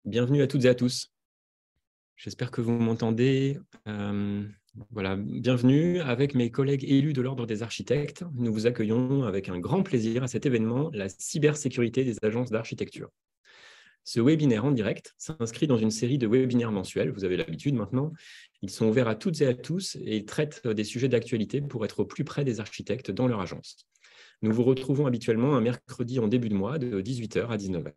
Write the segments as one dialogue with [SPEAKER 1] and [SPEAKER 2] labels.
[SPEAKER 1] Bienvenue à toutes et à tous. J'espère que vous m'entendez. Voilà, bienvenue avec mes collègues élus de l'Ordre des architectes. Nous vous accueillons avec un grand plaisir à cet événement, la cybersécurité des agences d'architecture. Ce webinaire en direct s'inscrit dans une série de webinaires mensuels, vous avez l'habitude maintenant. Ils sont ouverts à toutes et à tous et ils traitent des sujets d'actualité pour être au plus près des architectes dans leur agence. Nous vous retrouvons habituellement un mercredi en début de mois de 18h à 19h.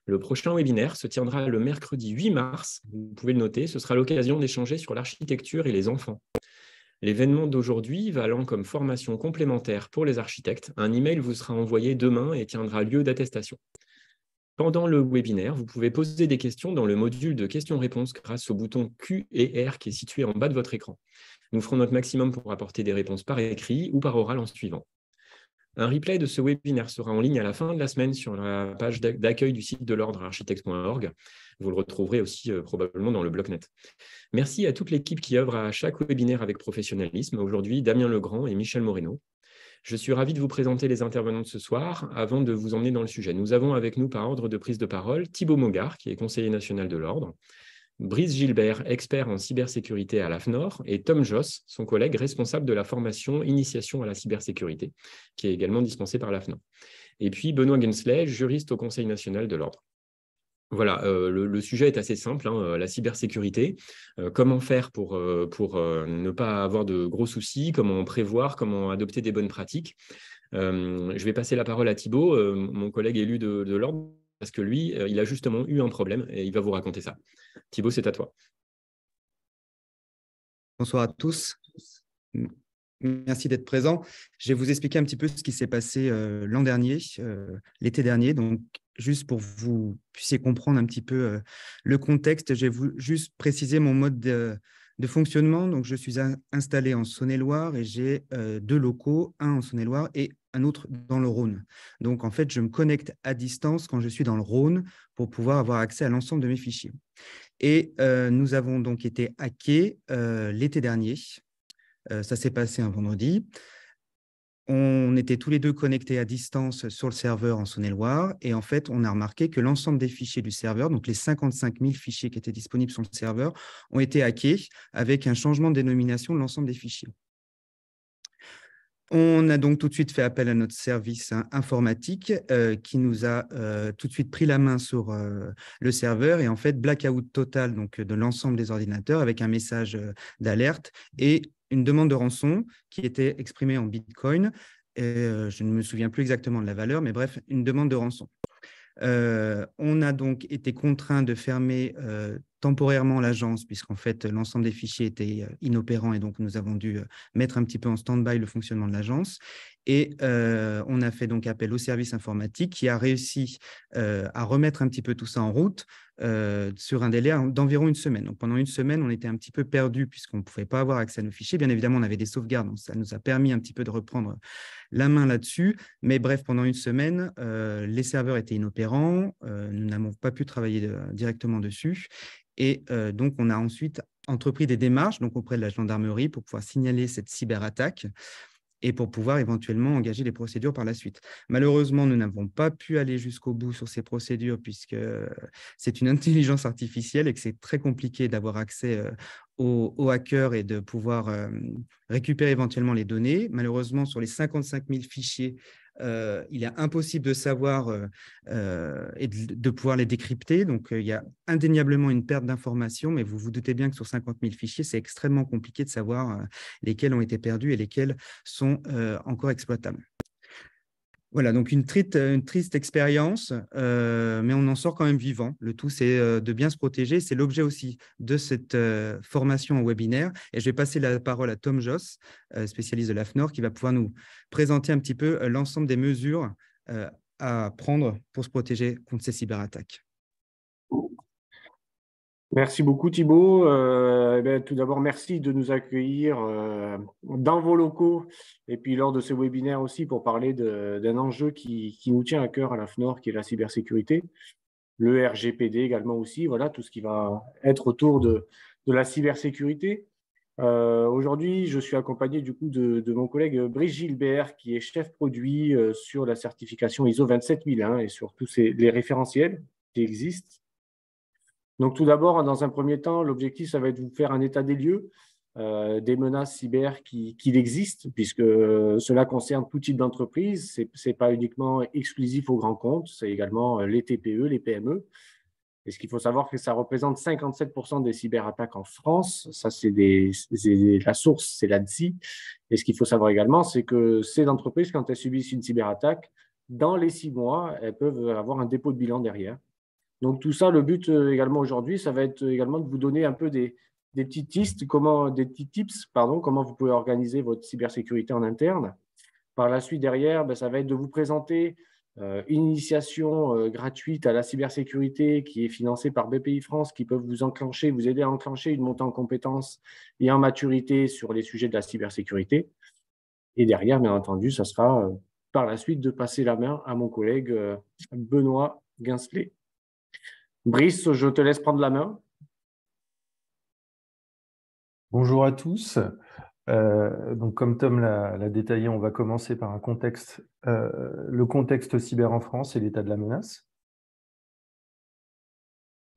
[SPEAKER 1] Le prochain webinaire se tiendra le mercredi 8 mars. Vous pouvez le noter, ce sera l'occasion d'échanger sur l'architecture et les enfants. L'événement d'aujourd'hui, valant comme formation complémentaire pour les architectes, un email vous sera envoyé demain et tiendra lieu d'attestation. Pendant le webinaire, vous pouvez poser des questions dans le module de questions-réponses grâce au bouton Q et R qui est situé en bas de votre écran. Nous ferons notre maximum pour apporter des réponses par écrit ou par oral en suivant. Un replay de ce webinaire sera en ligne à la fin de la semaine sur la page d'accueil du site de l'ordre architecte.org. Vous le retrouverez aussi probablement dans le bloc-net. Merci à toute l'équipe qui œuvre à chaque webinaire avec professionnalisme. Aujourd'hui, Damien Legrand et Michel Moreno. Je suis ravi de vous présenter les intervenants de ce soir avant de vous emmener dans le sujet. Nous avons avec nous par ordre de prise de parole Thibaut Mogard, qui est conseiller national de l'ordre, Brice Gilbert, expert en cybersécurité à l'AFNOR, et Tom Joss, son collègue responsable de la formation Initiation à la cybersécurité, qui est également dispensée par l'AFNOR. Et puis Benoît Gensley, juriste au Conseil national de l'ordre. Voilà, le sujet est assez simple, la cybersécurité. Comment faire pour ne pas avoir de gros soucis, comment prévoir, comment adopter des bonnes pratiques. Je vais passer la parole à Thibaut, mon collègue élu de l'ordre, parce que lui, il a justement eu un problème et il va vous raconter ça. Thibaut, c'est à toi.
[SPEAKER 2] Bonsoir à tous. Merci d'être présent. Je vais vous expliquer un petit peu ce qui s'est passé l'an dernier, l'été dernier. Donc, juste pour que vous puissiez comprendre un petit peu le contexte, je vais juste préciser mon mode de fonctionnement. Donc, je suis installé en Saône-et-Loire et j'ai deux locaux, un en Saône-et-Loire et un autre dans le Rhône. Donc, en fait, je me connecte à distance quand je suis dans le Rhône pour pouvoir avoir accès à l'ensemble de mes fichiers. Et nous avons donc été hackés l'été dernier. Ça s'est passé un vendredi. On était tous les deux connectés à distance sur le serveur en Saône-et-Loire. Et en fait, on a remarqué que l'ensemble des fichiers du serveur, donc les 55 000 fichiers qui étaient disponibles sur le serveur, ont été hackés avec un changement de dénomination de l'ensemble des fichiers. On a donc tout de suite fait appel à notre service informatique qui nous a tout de suite pris la main sur le serveur et en fait blackout total donc, de l'ensemble des ordinateurs avec un message d'alerte et une demande de rançon qui était exprimée en Bitcoin. Je ne me souviens plus exactement de la valeur, mais bref, une demande de rançon. On a donc été contraint de fermer temporairement l'agence puisqu'en fait l'ensemble des fichiers étaient inopérants et donc nous avons dû mettre un petit peu en stand-by le fonctionnement de l'agence. Et on a fait donc appel au service informatique qui a réussi à remettre un petit peu tout ça en route sur un délai d'environ une semaine. Donc pendant une semaine, on était un petit peu perdus puisqu'on ne pouvait pas avoir accès à nos fichiers. Bien évidemment, on avait des sauvegardes, donc ça nous a permis un petit peu de reprendre la main là-dessus. Mais bref, pendant une semaine, les serveurs étaient inopérants. Nous n'avons pas pu travailler directement dessus. Et donc, on a ensuite entrepris des démarches donc, auprès de la gendarmerie pour pouvoir signaler cette cyberattaque et pour pouvoir éventuellement engager les procédures par la suite. Malheureusement, nous n'avons pas pu aller jusqu'au bout sur ces procédures puisque c'est une intelligence artificielle et que c'est très compliqué d'avoir accès aux hackers et de pouvoir récupérer éventuellement les données. Malheureusement, sur les 55 000 fichiers, il est impossible de savoir et de pouvoir les décrypter. Donc, il y a indéniablement une perte d'informations, mais vous vous doutez bien que sur 50 000 fichiers, c'est extrêmement compliqué de savoir lesquels ont été perdus et lesquels sont encore exploitables. Voilà, donc une triste expérience, mais on en sort quand même vivant. Le tout, c'est de bien se protéger. C'est l'objet aussi de cette formation en webinaire. Et je vais passer la parole à Tom Joss, spécialiste de l'AFNOR, qui va pouvoir nous présenter un petit peu l'ensemble des mesures à prendre pour se protéger contre ces cyberattaques.
[SPEAKER 3] Merci beaucoup Thibaut. Tout d'abord, merci de nous accueillir dans vos locaux et puis lors de ce webinaire aussi pour parler d'un enjeu qui nous tient à cœur à l'AFNOR, qui est la cybersécurité, le RGPD également aussi, voilà, tout ce qui va être autour de la cybersécurité. Aujourd'hui, je suis accompagné du coup de mon collègue Brice Gilbert, qui est chef produit sur la certification ISO 27001 et sur tous les référentiels qui existent. Donc, tout d'abord, dans un premier temps, l'objectif, ça va être de vous faire un état des lieux des menaces cyber qui existent, puisque cela concerne tout type d'entreprise. Ce n'est pas uniquement exclusif aux grands comptes, c'est également les TPE, les PME. Et ce qu'il faut savoir, c'est que ça représente 57% des cyberattaques en France. Ça, la source, c'est l'ANSSI. Et ce qu'il faut savoir également, c'est que ces entreprises, quand elles subissent une cyberattaque, dans les 6 mois, elles peuvent avoir un dépôt de bilan derrière. Donc tout ça, le but également aujourd'hui, ça va être également de vous donner un peu des petits tips, comment vous pouvez organiser votre cybersécurité en interne. Par la suite, derrière, ça va être de vous présenter une initiation gratuite à la cybersécurité qui est financée par BPI France, qui peut vous aider à enclencher une montée en compétences et en maturité sur les sujets de la cybersécurité. Et derrière, bien entendu, ça sera par la suite de passer la main à mon collègue Benoît Guincelet. Brice, je te laisse prendre la main.
[SPEAKER 4] Bonjour à tous. Donc, comme Tom l'a détaillé, on va commencer par un contexte, le contexte cyber en France et l'état de la menace.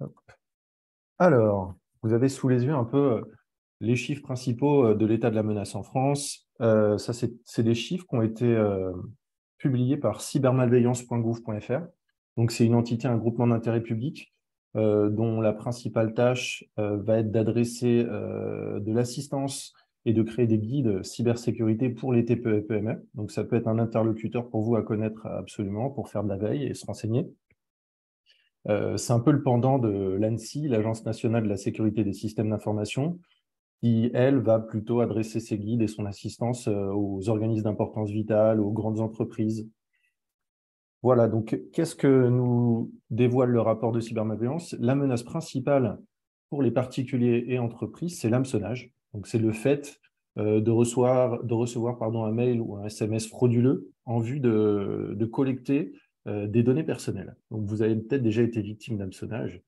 [SPEAKER 4] Hop. Alors, vous avez sous les yeux un peu les chiffres principaux de l'état de la menace en France. Ça, c'est des chiffres qui ont été publiés par cybermalveillance.gouv.fr. Donc, c'est une entité, un groupement d'intérêt public dont la principale tâche va être d'adresser de l'assistance et de créer des guides cybersécurité pour les TPE et PME. Donc, ça peut être un interlocuteur pour vous à connaître absolument, pour faire de la veille et se renseigner. C'est un peu le pendant de l'ANSSI, l'Agence nationale de la sécurité des systèmes d'information, qui, elle, va plutôt adresser ses guides et son assistance aux organismes d'importance vitale, aux grandes entreprises. Voilà, donc qu'est-ce que nous dévoile le rapport de cybermalveillance? La menace principale pour les particuliers et entreprises, c'est l'hameçonnage. Donc, c'est le fait de recevoir un mail ou un SMS frauduleux en vue de collecter des données personnelles. Donc, vous avez peut-être déjà été victime d'hameçonnage,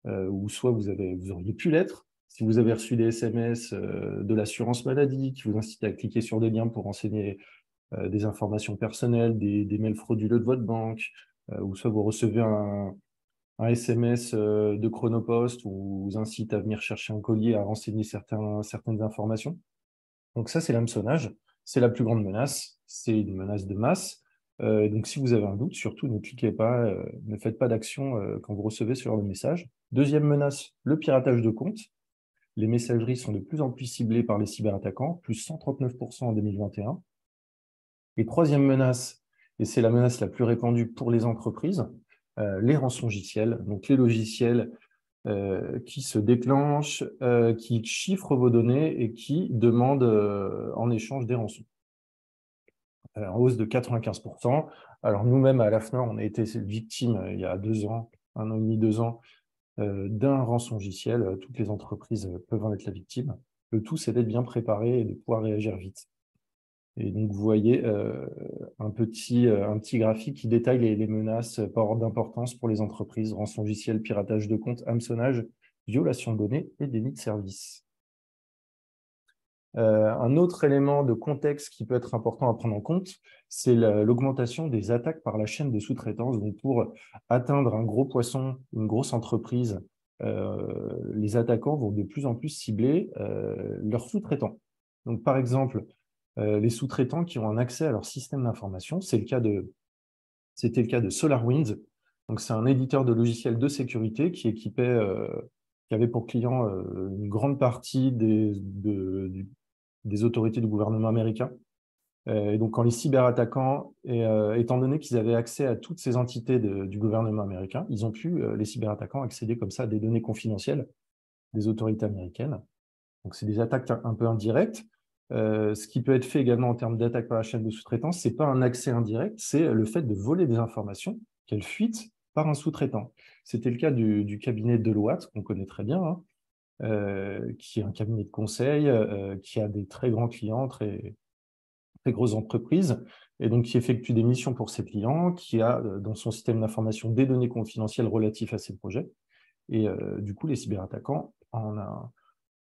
[SPEAKER 4] ou soit vous auriez pu l'être. Si vous avez reçu des SMS de l'assurance maladie qui vous incitent à cliquer sur des liens pour renseigner des informations personnelles, des mails frauduleux de votre banque, ou soit vous recevez un SMS de Chronopost où vous incite à venir chercher un colis, à renseigner certaines informations. Donc ça, c'est l'hameçonnage. C'est la plus grande menace. C'est une menace de masse. Donc si vous avez un doute, surtout ne cliquez pas, ne faites pas d'action quand vous recevez ce genre de message. Deuxième menace, le piratage de comptes. Les messageries sont de plus en plus ciblées par les cyberattaquants, plus 139% en 2021. Et troisième menace, et c'est la menace la plus répandue pour les entreprises, les rançongiciels, donc les logiciels qui se déclenchent, qui chiffrent vos données et qui demandent en échange des rançons. En hausse de 95%. Alors nous-mêmes, à la FNOR, on a été victime il y a 2 ans, 1 an et demi, 2 ans, d'un rançongiciel. Toutes les entreprises peuvent en être la victime. Le tout, c'est d'être bien préparé et de pouvoir réagir vite. Et donc, vous voyez un petit graphique qui détaille les menaces par ordre d'importance pour les entreprises: rançongiciel, piratage de comptes, hameçonnage, violation de données et déni de service. Un autre élément de contexte qui peut être important à prendre en compte, c'est l'augmentation des attaques par la chaîne de sous-traitance. Donc, pour atteindre un gros poisson, une grosse entreprise, les attaquants vont de plus en plus cibler leurs sous-traitants. Donc, par exemple, les sous-traitants qui ont un accès à leur système d'information. C'était le cas de SolarWinds. Donc, c'est un éditeur de logiciels de sécurité qui équipait, qui avait pour client une grande partie des autorités du gouvernement américain. Et donc, quand les cyberattaquants, étant donné qu'ils avaient accès à toutes ces entités du gouvernement américain, ils ont pu, les cyberattaquants, accéder comme ça à des données confidentielles des autorités américaines. Donc, c'est des attaques un peu indirectes. Ce qui peut être fait également en termes d'attaque par la chaîne de sous-traitance, ce n'est pas un accès indirect, c'est le fait de voler des informations, qu'elles fuitent par un sous-traitant. C'était le cas du cabinet Deloitte, qu'on connaît très bien, qui est un cabinet de conseil, qui a des très grands clients, très, très grosses entreprises, et donc qui effectue des missions pour ses clients, qui a dans son système d'information des données confidentielles relatives à ses projets. Et du coup, les cyberattaquants,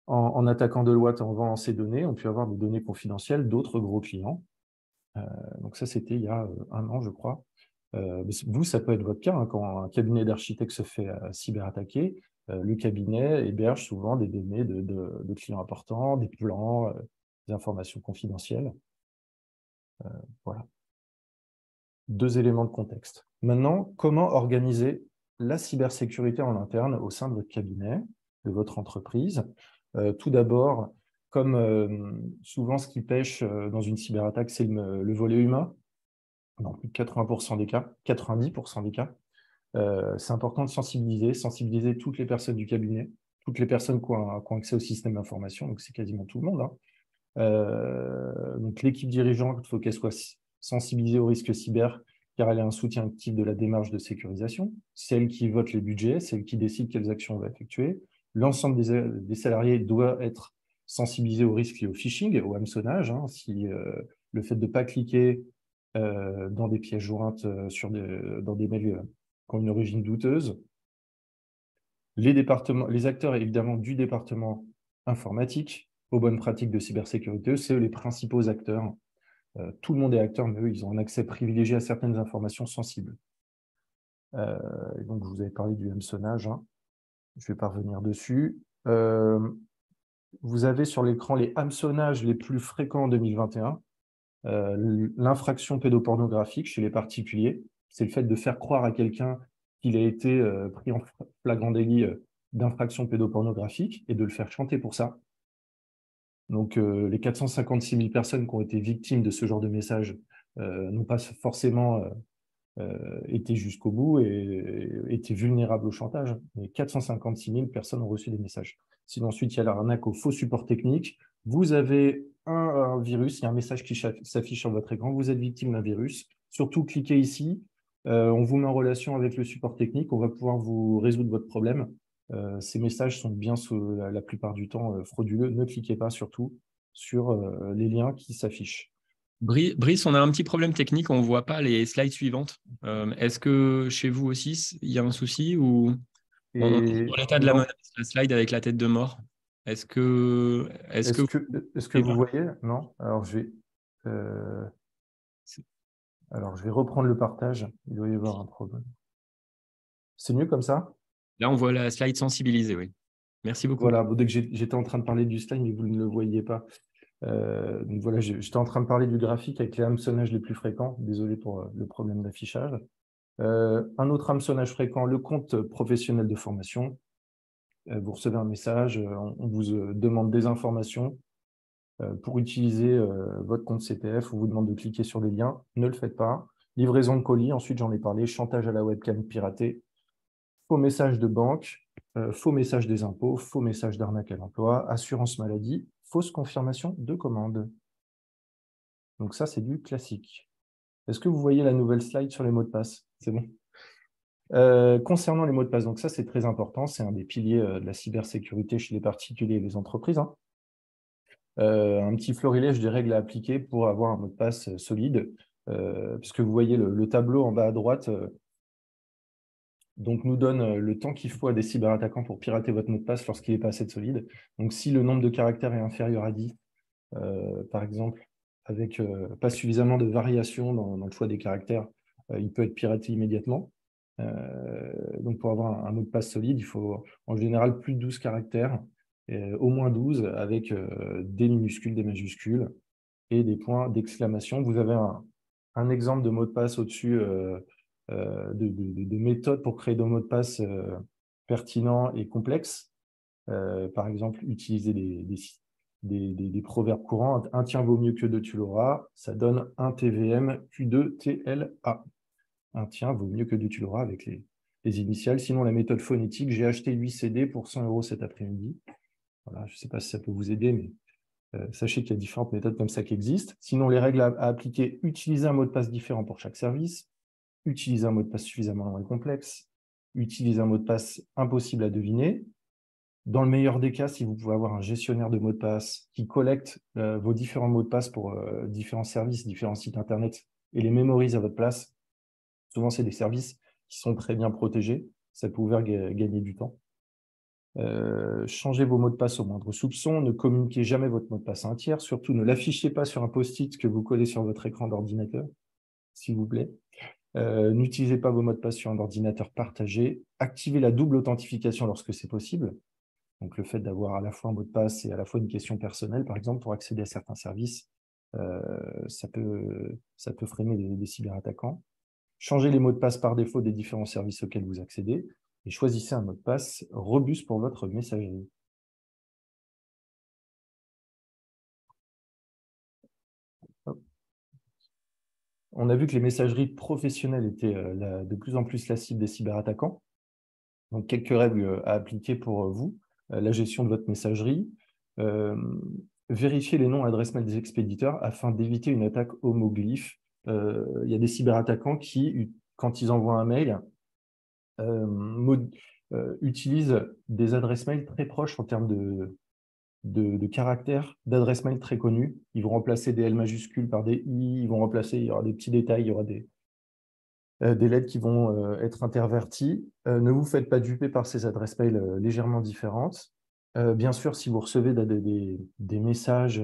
[SPEAKER 4] en attaquant Deloitte, en vendant ces données, on peut avoir des données confidentielles d'autres gros clients. Donc ça, c'était il y a 1 an, je crois. Vous, ça peut être votre cas, quand un cabinet d'architectes se fait cyberattaquer. Le cabinet héberge souvent des données de clients importants, des plans, des informations confidentielles. Voilà. 2 éléments de contexte. Maintenant, comment organiser la cybersécurité en interne au sein de votre cabinet, de votre entreprise? Tout d'abord, comme souvent ce qui pêche dans une cyberattaque, c'est le volet humain. Dans plus de 80% des cas, 90% des cas, c'est important de sensibiliser toutes les personnes du cabinet, toutes les personnes qui ont accès au système d'information, donc c'est quasiment tout le monde, hein. Donc l'équipe dirigeante, il faut qu'elle soit sensibilisée au risque cyber, car elle a un soutien actif de la démarche de sécurisation. C'est elle qui vote les budgets, c'est elle qui décide quelles actions on va effectuer. L'ensemble des salariés doit être sensibilisé au risque lié au phishing, au hameçonnage, hein, si le fait de ne pas cliquer dans des pièces jointes dans des mails qui ont une origine douteuse. Les acteurs évidemment du département informatique, aux bonnes pratiques de cybersécurité, c'est les principaux acteurs. Tout le monde est acteur, mais eux, ils ont un accès privilégié à certaines informations sensibles. Et donc, je vous avais parlé du hameçonnage, hein. Je ne vais pas revenir dessus. Vous avez sur l'écran les hameçonnages les plus fréquents en 2021. L'infraction pédopornographique chez les particuliers, c'est le fait de faire croire à quelqu'un qu'il a été pris en flagrant délit d'infraction pédopornographique et de le faire chanter pour ça. Donc, les 456 000 personnes qui ont été victimes de ce genre de message n'ont pas forcément été jusqu'au bout et étaient vulnérables au chantage. Mais 456 000 personnes ont reçu des messages. Sinon, ensuite, il y a l'arnaque au faux support technique. Vous avez un virus, il y a un message qui s'affiche sur votre écran, vous êtes victime d'un virus. Surtout, cliquez ici, on vous met en relation avec le support technique, on va pouvoir vous résoudre votre problème. Ces messages sont bien la plupart du temps frauduleux. Ne cliquez pas surtout sur les liens qui s'affichent.
[SPEAKER 1] Brice, on a un petit problème technique, on ne voit pas les slides suivantes. Est-ce que chez vous aussi, il y a un souci ou on est sur l'état de la menace, la slide avec la tête de mort? Est-ce que
[SPEAKER 4] vous voyez? Non? Alors, je vais reprendre le partage. Il doit y avoir un problème. C'est mieux comme ça?
[SPEAKER 1] Là, on voit la slide sensibilisée, oui. Merci beaucoup.
[SPEAKER 4] Voilà, dès que j'étais en train de parler du slide, mais vous ne le voyez pas. Donc voilà, j'étais en train de parler du graphique avec les hameçonnages les plus fréquents. Désolé pour le problème d'affichage. Un autre hameçonnage fréquent, le compte professionnel de formation. Vous recevez un message, on vous demande des informations pour utiliser votre compte CPF, on vous demande de cliquer sur des liens. Ne le faites pas. Livraison de colis, ensuite j'en ai parlé, chantage à la webcam piraté, faux message de banque, faux message des impôts, faux message d'arnaque à l'emploi, assurance maladie, fausse confirmation de commande. Donc ça, c'est du classique. Est-ce que vous voyez la nouvelle slide sur les mots de passe? C'est bon. Concernant les mots de passe, donc ça, c'est très important. C'est un des piliers de la cybersécurité chez les particuliers et les entreprises, hein. Un petit florilège des règles à appliquer pour avoir un mot de passe solide. Puisque vous voyez le tableau en bas à droite donc nous donne le temps qu'il faut à des cyberattaquants pour pirater votre mot de passe lorsqu'il n'est pas assez solide. Donc si le nombre de caractères est inférieur à 10, par exemple, avec pas suffisamment de variation dans le choix des caractères, il peut être piraté immédiatement. Donc pour avoir un mot de passe solide, il faut en général plus de 12 caractères, au moins 12 avec des minuscules, des majuscules et des points d'exclamation. Vous avez un exemple de mot de passe au-dessus de méthodes pour créer des mots de passe pertinents et complexes. Par exemple, utiliser des proverbes courants. Un tien vaut mieux que deux, tu l'auras. Ça donne un TVM Q2 TLA. Un tien vaut mieux que deux, tu l'auras avec les initiales. Sinon, la méthode phonétique, j'ai acheté 8 CD pour 100 € cet après-midi. Voilà, je ne sais pas si ça peut vous aider, mais sachez qu'il y a différentes méthodes comme ça qui existent. Sinon, les règles à appliquer, utiliser un mot de passe différent pour chaque service, utiliser un mot de passe suffisamment long et complexe, utiliser un mot de passe impossible à deviner. Dans le meilleur des cas, si vous pouvez avoir un gestionnaire de mots de passe qui collecte vos différents mots de passe pour différents services, différents sites Internet et les mémorise à votre place, souvent c'est des services qui sont très bien protégés, ça peut vous faire gagner du temps. Changez vos mots de passe au moindre soupçon, ne communiquez jamais votre mot de passe à un tiers, surtout ne l'affichez pas sur un post-it que vous collez sur votre écran d'ordinateur, s'il vous plaît. N'utilisez pas vos mots de passe sur un ordinateur partagé. Activez la double authentification lorsque c'est possible. Donc, le fait d'avoir à la fois un mot de passe et à la fois une question personnelle, par exemple, pour accéder à certains services, ça peut freiner les cyberattaquants. Changez les mots de passe par défaut des différents services auxquels vous accédez et choisissez un mot de passe robuste pour votre messagerie. On a vu que les messageries professionnelles étaient de plus en plus la cible des cyberattaquants. Donc, quelques règles à appliquer pour vous. La gestion de votre messagerie. Vérifiez les noms et adresses mail des expéditeurs afin d'éviter une attaque homoglyphe. Il y a des cyberattaquants qui, quand ils envoient un mail, utilisent des adresses mail très proches en termes de caractères, d'adresses mail très connues. Ils vont remplacer des L majuscules par des I, ils vont remplacer, il y aura des petits détails, il y aura des lettres qui vont être interverties. Ne vous faites pas duper par ces adresses mail légèrement différentes. Bien sûr, si vous recevez des messages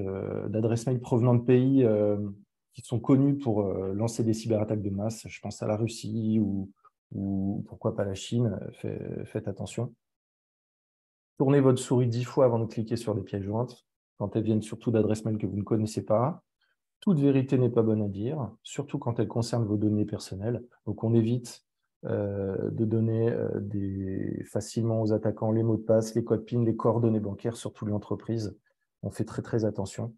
[SPEAKER 4] d'adresses mail provenant de pays qui sont connus pour lancer des cyberattaques de masse, je pense à la Russie ou pourquoi pas la Chine, faites attention. Tournez votre souris 10 fois avant de cliquer sur les pièces jointes, quand elles viennent surtout d'adresses mail que vous ne connaissez pas. Toute vérité n'est pas bonne à dire, surtout quand elle concerne vos données personnelles. Donc, on évite de donner facilement aux attaquants les mots de passe, les codes PIN, les coordonnées bancaires, surtout les entreprises. On fait très, très attention.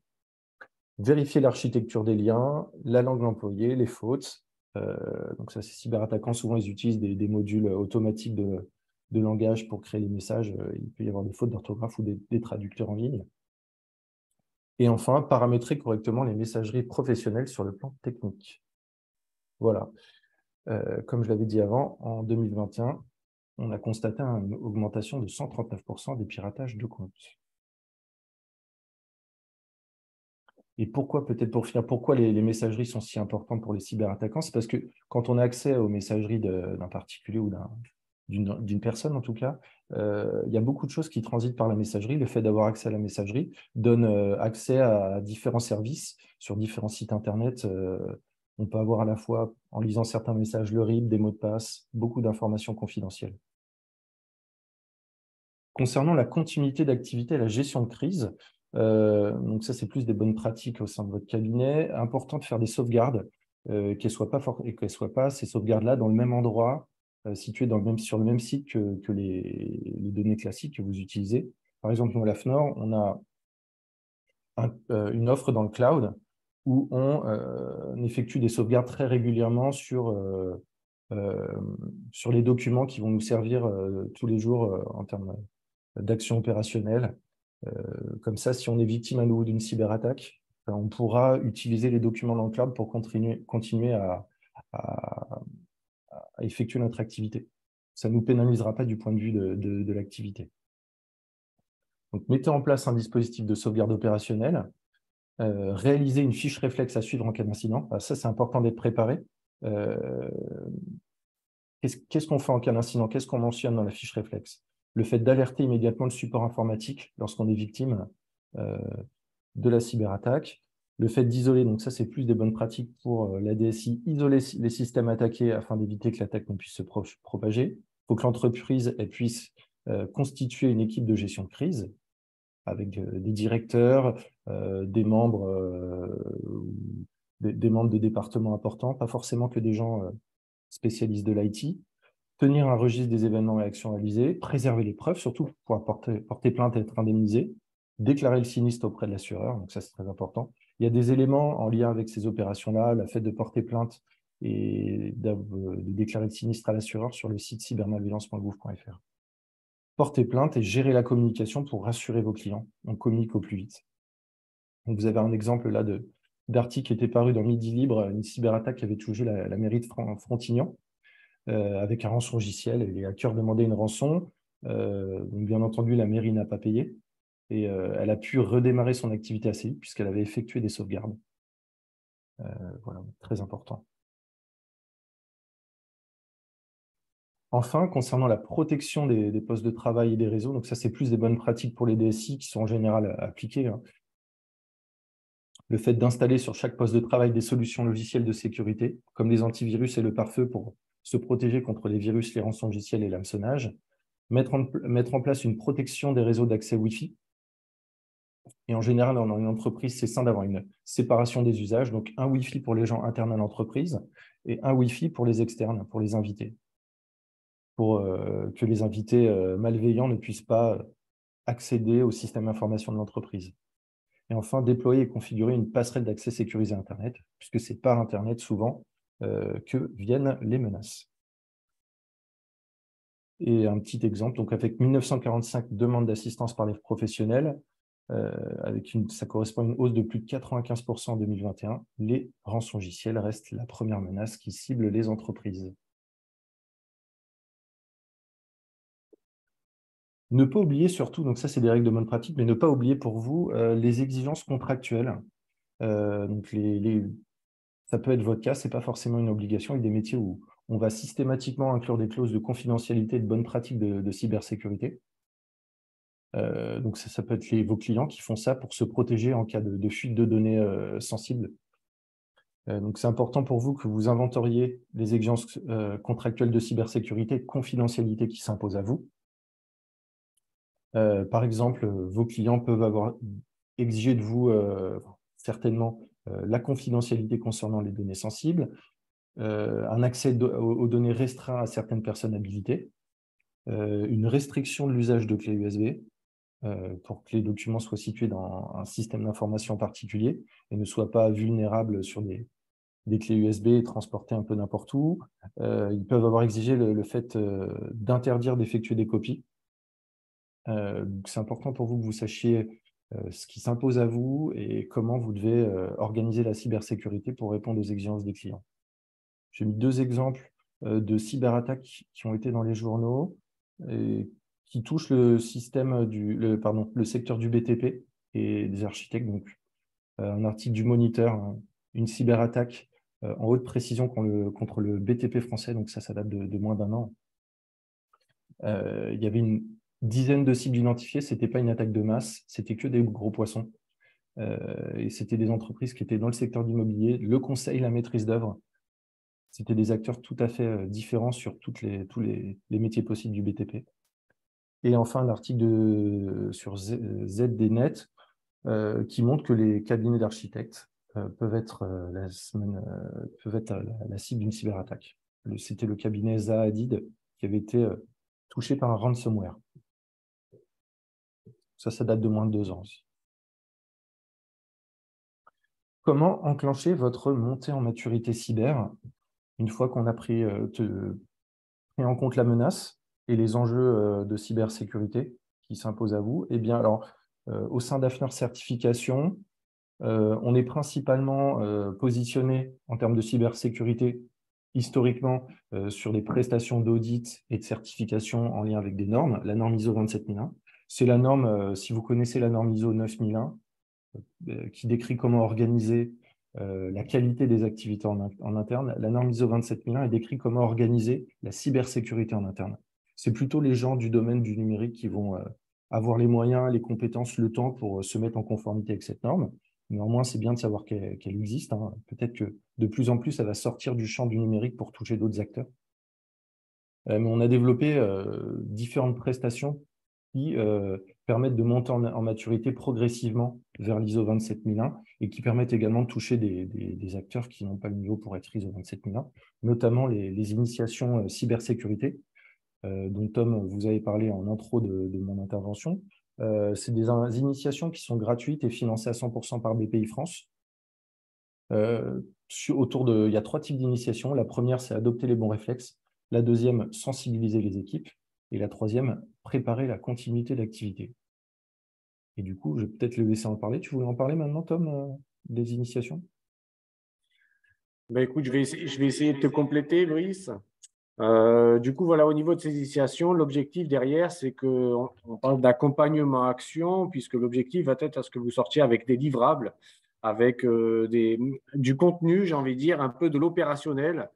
[SPEAKER 4] Vérifiez l'architecture des liens, la langue employée, les fautes. Donc, ça, ces cyberattaquants, souvent, ils utilisent des modules automatiques de langage pour créer les messages. Il peut y avoir des fautes d'orthographe ou des traducteurs en ligne. Et enfin, paramétrer correctement les messageries professionnelles sur le plan technique. Voilà. Comme je l'avais dit avant, en 2021, on a constaté une augmentation de 139% des piratages de comptes. Et pourquoi, peut-être pour finir, pourquoi les messageries sont si importantes pour les cyberattaquants? C'est parce que quand on a accès aux messageries d'un particulier ou d'une personne en tout cas, il y a beaucoup de choses qui transitent par la messagerie. Le fait d'avoir accès à la messagerie donne accès à différents services sur différents sites internet. On peut avoir à la fois, en lisant certains messages, le RIB, des mots de passe, beaucoup d'informations confidentielles. Concernant la continuité d'activité et la gestion de crise, donc ça c'est plus des bonnes pratiques au sein de votre cabinet, important de faire des sauvegardes, qu'elles ne soient pas ces sauvegardes-là dans le même endroit, situées sur le même site que les données classiques que vous utilisez. Par exemple, nous à la FNOR, on a une offre dans le cloud où on effectue des sauvegardes très régulièrement sur les documents qui vont nous servir tous les jours en termes d'action opérationnelle. Comme ça, si on est victime à nouveau d'une cyberattaque, on pourra utiliser les documents dans le cloud pour continuer à effectuer notre activité. Ça ne nous pénalisera pas du point de vue de l'activité. Donc, mettez en place un dispositif de sauvegarde opérationnelle. Réalisez une fiche réflexe à suivre en cas d'incident. Ça, c'est important d'être préparé. Qu'est-ce qu'on fait en cas d'incident? Qu'est-ce qu'on mentionne dans la fiche réflexe? Le fait d'alerter immédiatement le support informatique lorsqu'on est victime de la cyberattaque. Le fait d'isoler, donc ça c'est plus des bonnes pratiques pour la DSI, isoler les systèmes attaqués afin d'éviter que l'attaque ne puisse se propager. Il faut que l'entreprise puisse constituer une équipe de gestion de crise avec des directeurs, des membres de départements importants, pas forcément que des gens spécialistes de l'IT. Tenir un registre des événements et actions réalisées, préserver les preuves, surtout pour pouvoir porter plainte et être indemnisé, déclarer le sinistre auprès de l'assureur, donc ça c'est très important. Il y a des éléments en lien avec ces opérations-là, le fait de porter plainte et de déclarer le sinistre à l'assureur sur le site cybermalveillance.gouv.fr. Porter plainte et gérer la communication pour rassurer vos clients. On communique au plus vite. Donc vous avez un exemple là d'article qui était paru dans Midi Libre, une cyberattaque qui avait touché la mairie de Frontignan. Avec un rançongiciel, et les hackers demandaient une rançon. Donc bien entendu, la mairie n'a pas payé et elle a pu redémarrer son activité assez vite puisqu'elle avait effectué des sauvegardes. Voilà, très important. Enfin, concernant la protection des postes de travail et des réseaux, donc ça c'est plus des bonnes pratiques pour les DSI qui sont en général appliquées. Le fait d'installer sur chaque poste de travail des solutions logicielles de sécurité, comme les antivirus et le pare-feu pour se protéger contre les virus, les rançongiciels et l'hameçonnage. Mettre en place une protection des réseaux d'accès Wi-Fi. Et en général, dans une entreprise, c'est sain d'avoir une séparation des usages. Donc, un Wi-Fi pour les gens internes à l'entreprise et un Wi-Fi pour les externes, pour les invités. Pour que les invités malveillants ne puissent pas accéder au système d'information de l'entreprise. Et enfin, déployer et configurer une passerelle d'accès sécurisé Internet, puisque c'est par Internet souvent que viennent les menaces. Et un petit exemple, donc avec 1945 demandes d'assistance par les professionnels, ça correspond à une hausse de plus de 95% en 2021, les rançongiciels restent la première menace qui cible les entreprises. Ne pas oublier surtout, donc ça c'est des règles de bonne pratique, mais ne pas oublier pour vous les exigences contractuelles. Donc ça peut être votre cas, ce n'est pas forcément une obligation. Il y a des métiers où on va systématiquement inclure des clauses de confidentialité et de bonne pratique de cybersécurité. Donc ça peut être vos clients qui font ça pour se protéger en cas de fuite de données sensibles. Donc c'est important pour vous que vous inventoriez les exigences contractuelles de cybersécurité et de confidentialité qui s'imposent à vous. Par exemple, vos clients peuvent avoir exigé de vous certainement la confidentialité concernant les données sensibles, un accès aux données restreint à certaines personnes habilitées, une restriction de l'usage de clés USB pour que les documents soient situés dans un système d'information particulier et ne soient pas vulnérables sur des clés USB et transportés un peu n'importe où. Ils peuvent avoir exigé le fait d'interdire d'effectuer des copies. C'est important pour vous que vous sachiez ce qui s'impose à vous et comment vous devez organiser la cybersécurité pour répondre aux exigences des clients. J'ai mis 2 exemples de cyberattaques qui ont été dans les journaux et qui touchent le système le secteur du BTP et des architectes. Donc, un article du Moniteur, une cyberattaque en haute précision contre le BTP français, donc ça date de moins d'1 an. Il y avait une dizaine de cibles identifiées, ce n'était pas une attaque de masse, c'était que des gros poissons. Et c'était des entreprises qui étaient dans le secteur d'immobilier, le conseil, la maîtrise d'œuvre. C'était des acteurs tout à fait différents sur tous les métiers possibles du BTP. Et enfin, l'article sur ZDNet qui montre que les cabinets d'architectes peuvent être la cible d'une cyberattaque. C'était le cabinet Zaha Hadid qui avait été touché par un ransomware. Ça date de moins de 2 ans aussi. Comment enclencher votre montée en maturité cyber une fois qu'on a pris en compte la menace et les enjeux de cybersécurité qui s'imposent à vous? Eh bien, alors, au sein d'Afner Certification, on est principalement positionné en termes de cybersécurité historiquement sur des prestations d'audit et de certification en lien avec des normes, la norme ISO 27001. C'est la norme, si vous connaissez la norme ISO 9001, qui décrit comment organiser la qualité des activités en interne. La norme ISO 27001 décrit comment organiser la cybersécurité en interne. C'est plutôt les gens du domaine du numérique qui vont avoir les moyens, les compétences, le temps pour se mettre en conformité avec cette norme. Néanmoins, c'est bien de savoir qu'elle existe. Hein. Peut-être que de plus en plus, ça va sortir du champ du numérique pour toucher d'autres acteurs. Mais on a développé différentes prestations qui permettent de monter en maturité progressivement vers l'ISO 27001 et qui permettent également de toucher des acteurs qui n'ont pas le niveau pour être ISO 27001, notamment les initiations cybersécurité, dont Tom vous avez parlé en intro de mon intervention. C'est des initiations qui sont gratuites et financées à 100% par BPI France. Il y a 3 types d'initiations. La première, c'est adopter les bons réflexes. La deuxième, sensibiliser les équipes. Et la troisième, préparer la continuité d'activité. Et du coup, je vais peut-être le laisser en parler. Tu voulais en parler maintenant, Tom, des initiations?
[SPEAKER 3] Écoute, je vais essayer de te compléter, Brice. Du coup, voilà, au niveau de ces initiations, l'objectif derrière, c'est qu'on parle d'accompagnement action, puisque l'objectif va être à ce que vous sortiez avec des livrables, avec du contenu, j'ai envie de dire, un peu de l'opérationnel,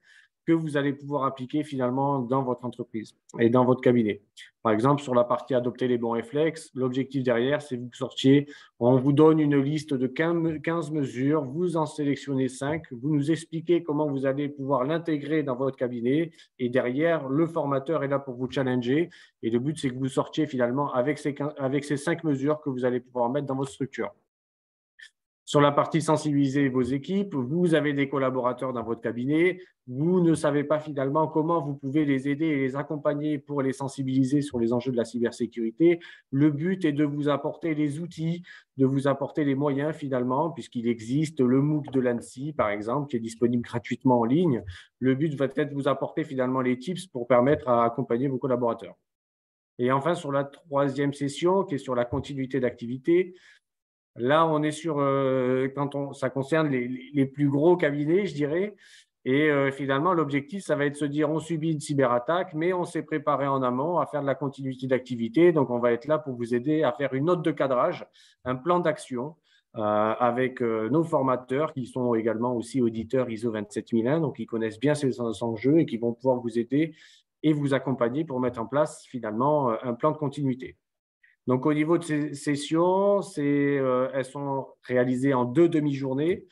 [SPEAKER 3] que vous allez pouvoir appliquer finalement dans votre entreprise et dans votre cabinet. Par exemple, sur la partie adopter les bons réflexes, l'objectif derrière, c'est que vous sortiez, on vous donne une liste de 15 mesures, vous en sélectionnez 5, vous nous expliquez comment vous allez pouvoir l'intégrer dans votre cabinet et derrière, le formateur est là pour vous challenger et le but, c'est que vous sortiez finalement avec ces 5 mesures que vous allez pouvoir mettre dans votre structure. Sur la partie sensibiliser vos équipes, vous avez des collaborateurs dans votre cabinet, vous ne savez pas finalement comment vous pouvez les aider et les accompagner pour les sensibiliser sur les enjeux de la cybersécurité. Le but est de vous apporter les outils, de vous apporter les moyens finalement, puisqu'il existe le MOOC de l'ANSSI, par exemple, qui est disponible gratuitement en ligne. Le but va être de vous apporter finalement les tips pour permettre à accompagner vos collaborateurs. Et enfin, sur la troisième session, qui est sur la continuité d'activité, là, on est sur, ça concerne les plus gros cabinets, je dirais. Et finalement, l'objectif, ça va être de se dire, on subit une cyberattaque, mais on s'est préparé en amont à faire de la continuité d'activité. Donc, on va être là pour vous aider à faire une note de cadrage, un plan d'action avec nos formateurs qui sont également aussi auditeurs ISO 27001, donc ils connaissent bien ces enjeux et qui vont pouvoir vous aider et vous accompagner pour mettre en place finalement un plan de continuité. Donc, au niveau de ces sessions, elles sont réalisées en 2 demi-journées.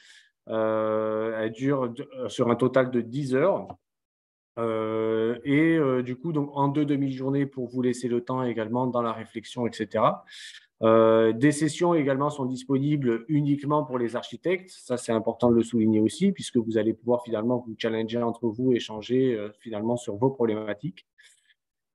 [SPEAKER 3] Elles durent sur un total de 10 heures. Du coup, donc, en 2 demi-journées pour vous laisser le temps également dans la réflexion, etc. Des sessions également sont disponibles uniquement pour les architectes. Ça, c'est important de le souligner aussi, puisque vous allez pouvoir finalement vous challenger entre vous, échanger finalement sur vos problématiques.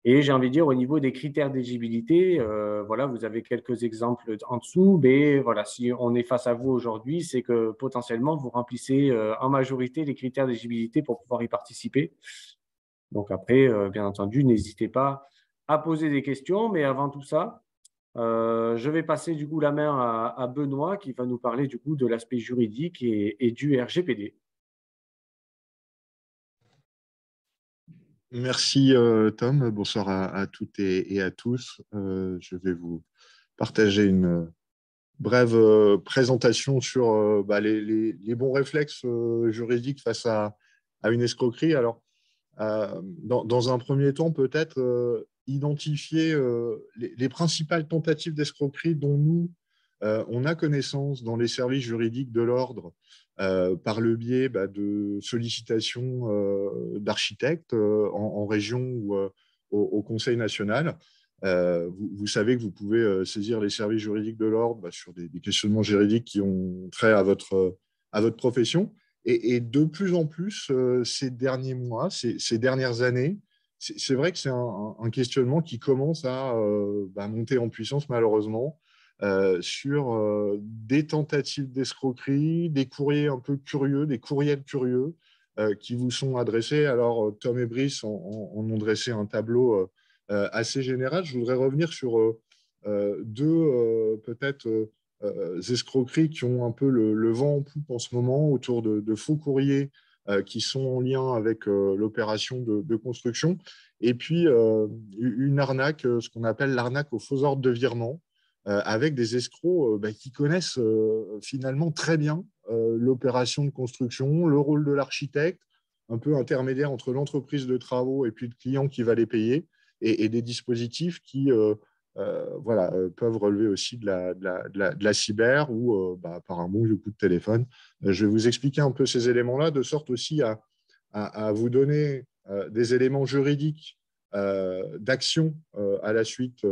[SPEAKER 3] Et j'ai envie de dire, au niveau des critères d'éligibilité, voilà, vous avez quelques exemples en dessous, mais voilà, si on est face à vous aujourd'hui, c'est que potentiellement, vous remplissez en majorité les critères d'éligibilité pour pouvoir y participer. Donc après, bien entendu, n'hésitez pas à poser des questions, mais avant tout ça, je vais passer du coup la main à Benoît qui va nous parler du coup de l'aspect juridique et du RGPD.
[SPEAKER 5] Merci Tom, bonsoir à toutes et à tous. Je vais vous partager une brève présentation sur les bons réflexes juridiques face à une escroquerie. Alors, dans un premier temps, peut-être identifier les principales tentatives d'escroquerie dont nous, on a connaissance dans les services juridiques de l'ordre par le biais de sollicitations d'architectes en région ou au Conseil national. Vous savez que vous pouvez saisir les services juridiques de l'ordre sur des questionnements juridiques qui ont trait à votre profession. Et de plus en plus, ces derniers mois, ces dernières années, c'est vrai que c'est un questionnement qui commence à monter en puissance, malheureusement, sur des tentatives d'escroquerie, des courriers un peu curieux, des courriels curieux qui vous sont adressés. Alors, Tom et Brice en ont dressé un tableau assez général. Je voudrais revenir sur deux peut-être escroqueries qui ont un peu le vent en poupe en ce moment autour de faux courriers qui sont en lien avec l'opération de construction. Et puis, une arnaque, ce qu'on appelle l'arnaque aux faux ordres de virement, avec des escrocs qui connaissent finalement très bien l'opération de construction, le rôle de l'architecte, un peu intermédiaire entre l'entreprise de travaux et puis le client qui va les payer, et des dispositifs qui peuvent relever aussi de la cyber ou par un bon vieux coup de téléphone. Je vais vous expliquer un peu ces éléments-là, de sorte aussi à vous donner des éléments juridiques d'action à la suite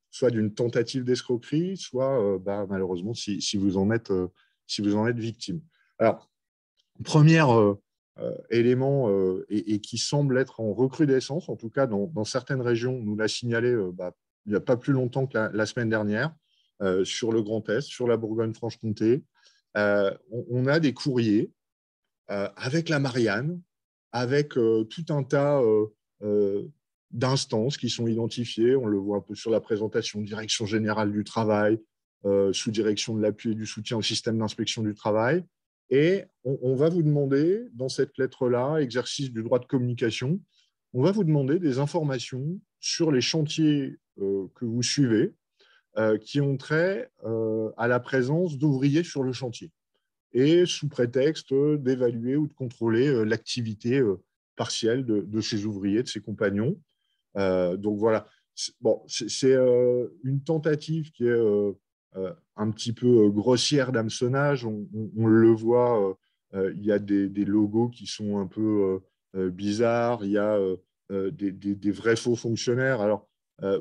[SPEAKER 5] soit d'une tentative d'escroquerie, soit malheureusement si vous en êtes victime. Alors, premier élément et qui semble être en recrudescence, en tout cas dans certaines régions, on nous l'a signalé il n'y a pas plus longtemps que la semaine dernière, sur le Grand Est, sur la Bourgogne-Franche-Comté, on a des courriers avec la Marianne, avec tout un tas d'instances qui sont identifiées. On le voit un peu sur la présentation, Direction générale du travail, sous-direction de l'appui et du soutien au système d'inspection du travail. Et on va vous demander, dans cette lettre-là, exercice du droit de communication, on va vous demander des informations sur les chantiers que vous suivez qui ont trait à la présence d'ouvriers sur le chantier et sous prétexte d'évaluer ou de contrôler l'activité partiel de ses ouvriers, de ses compagnons. Donc voilà, c'est une tentative qui est un petit peu grossière d'hameçonnage. On le voit, il y a des logos qui sont un peu bizarres, il y a des vrais faux fonctionnaires. Alors,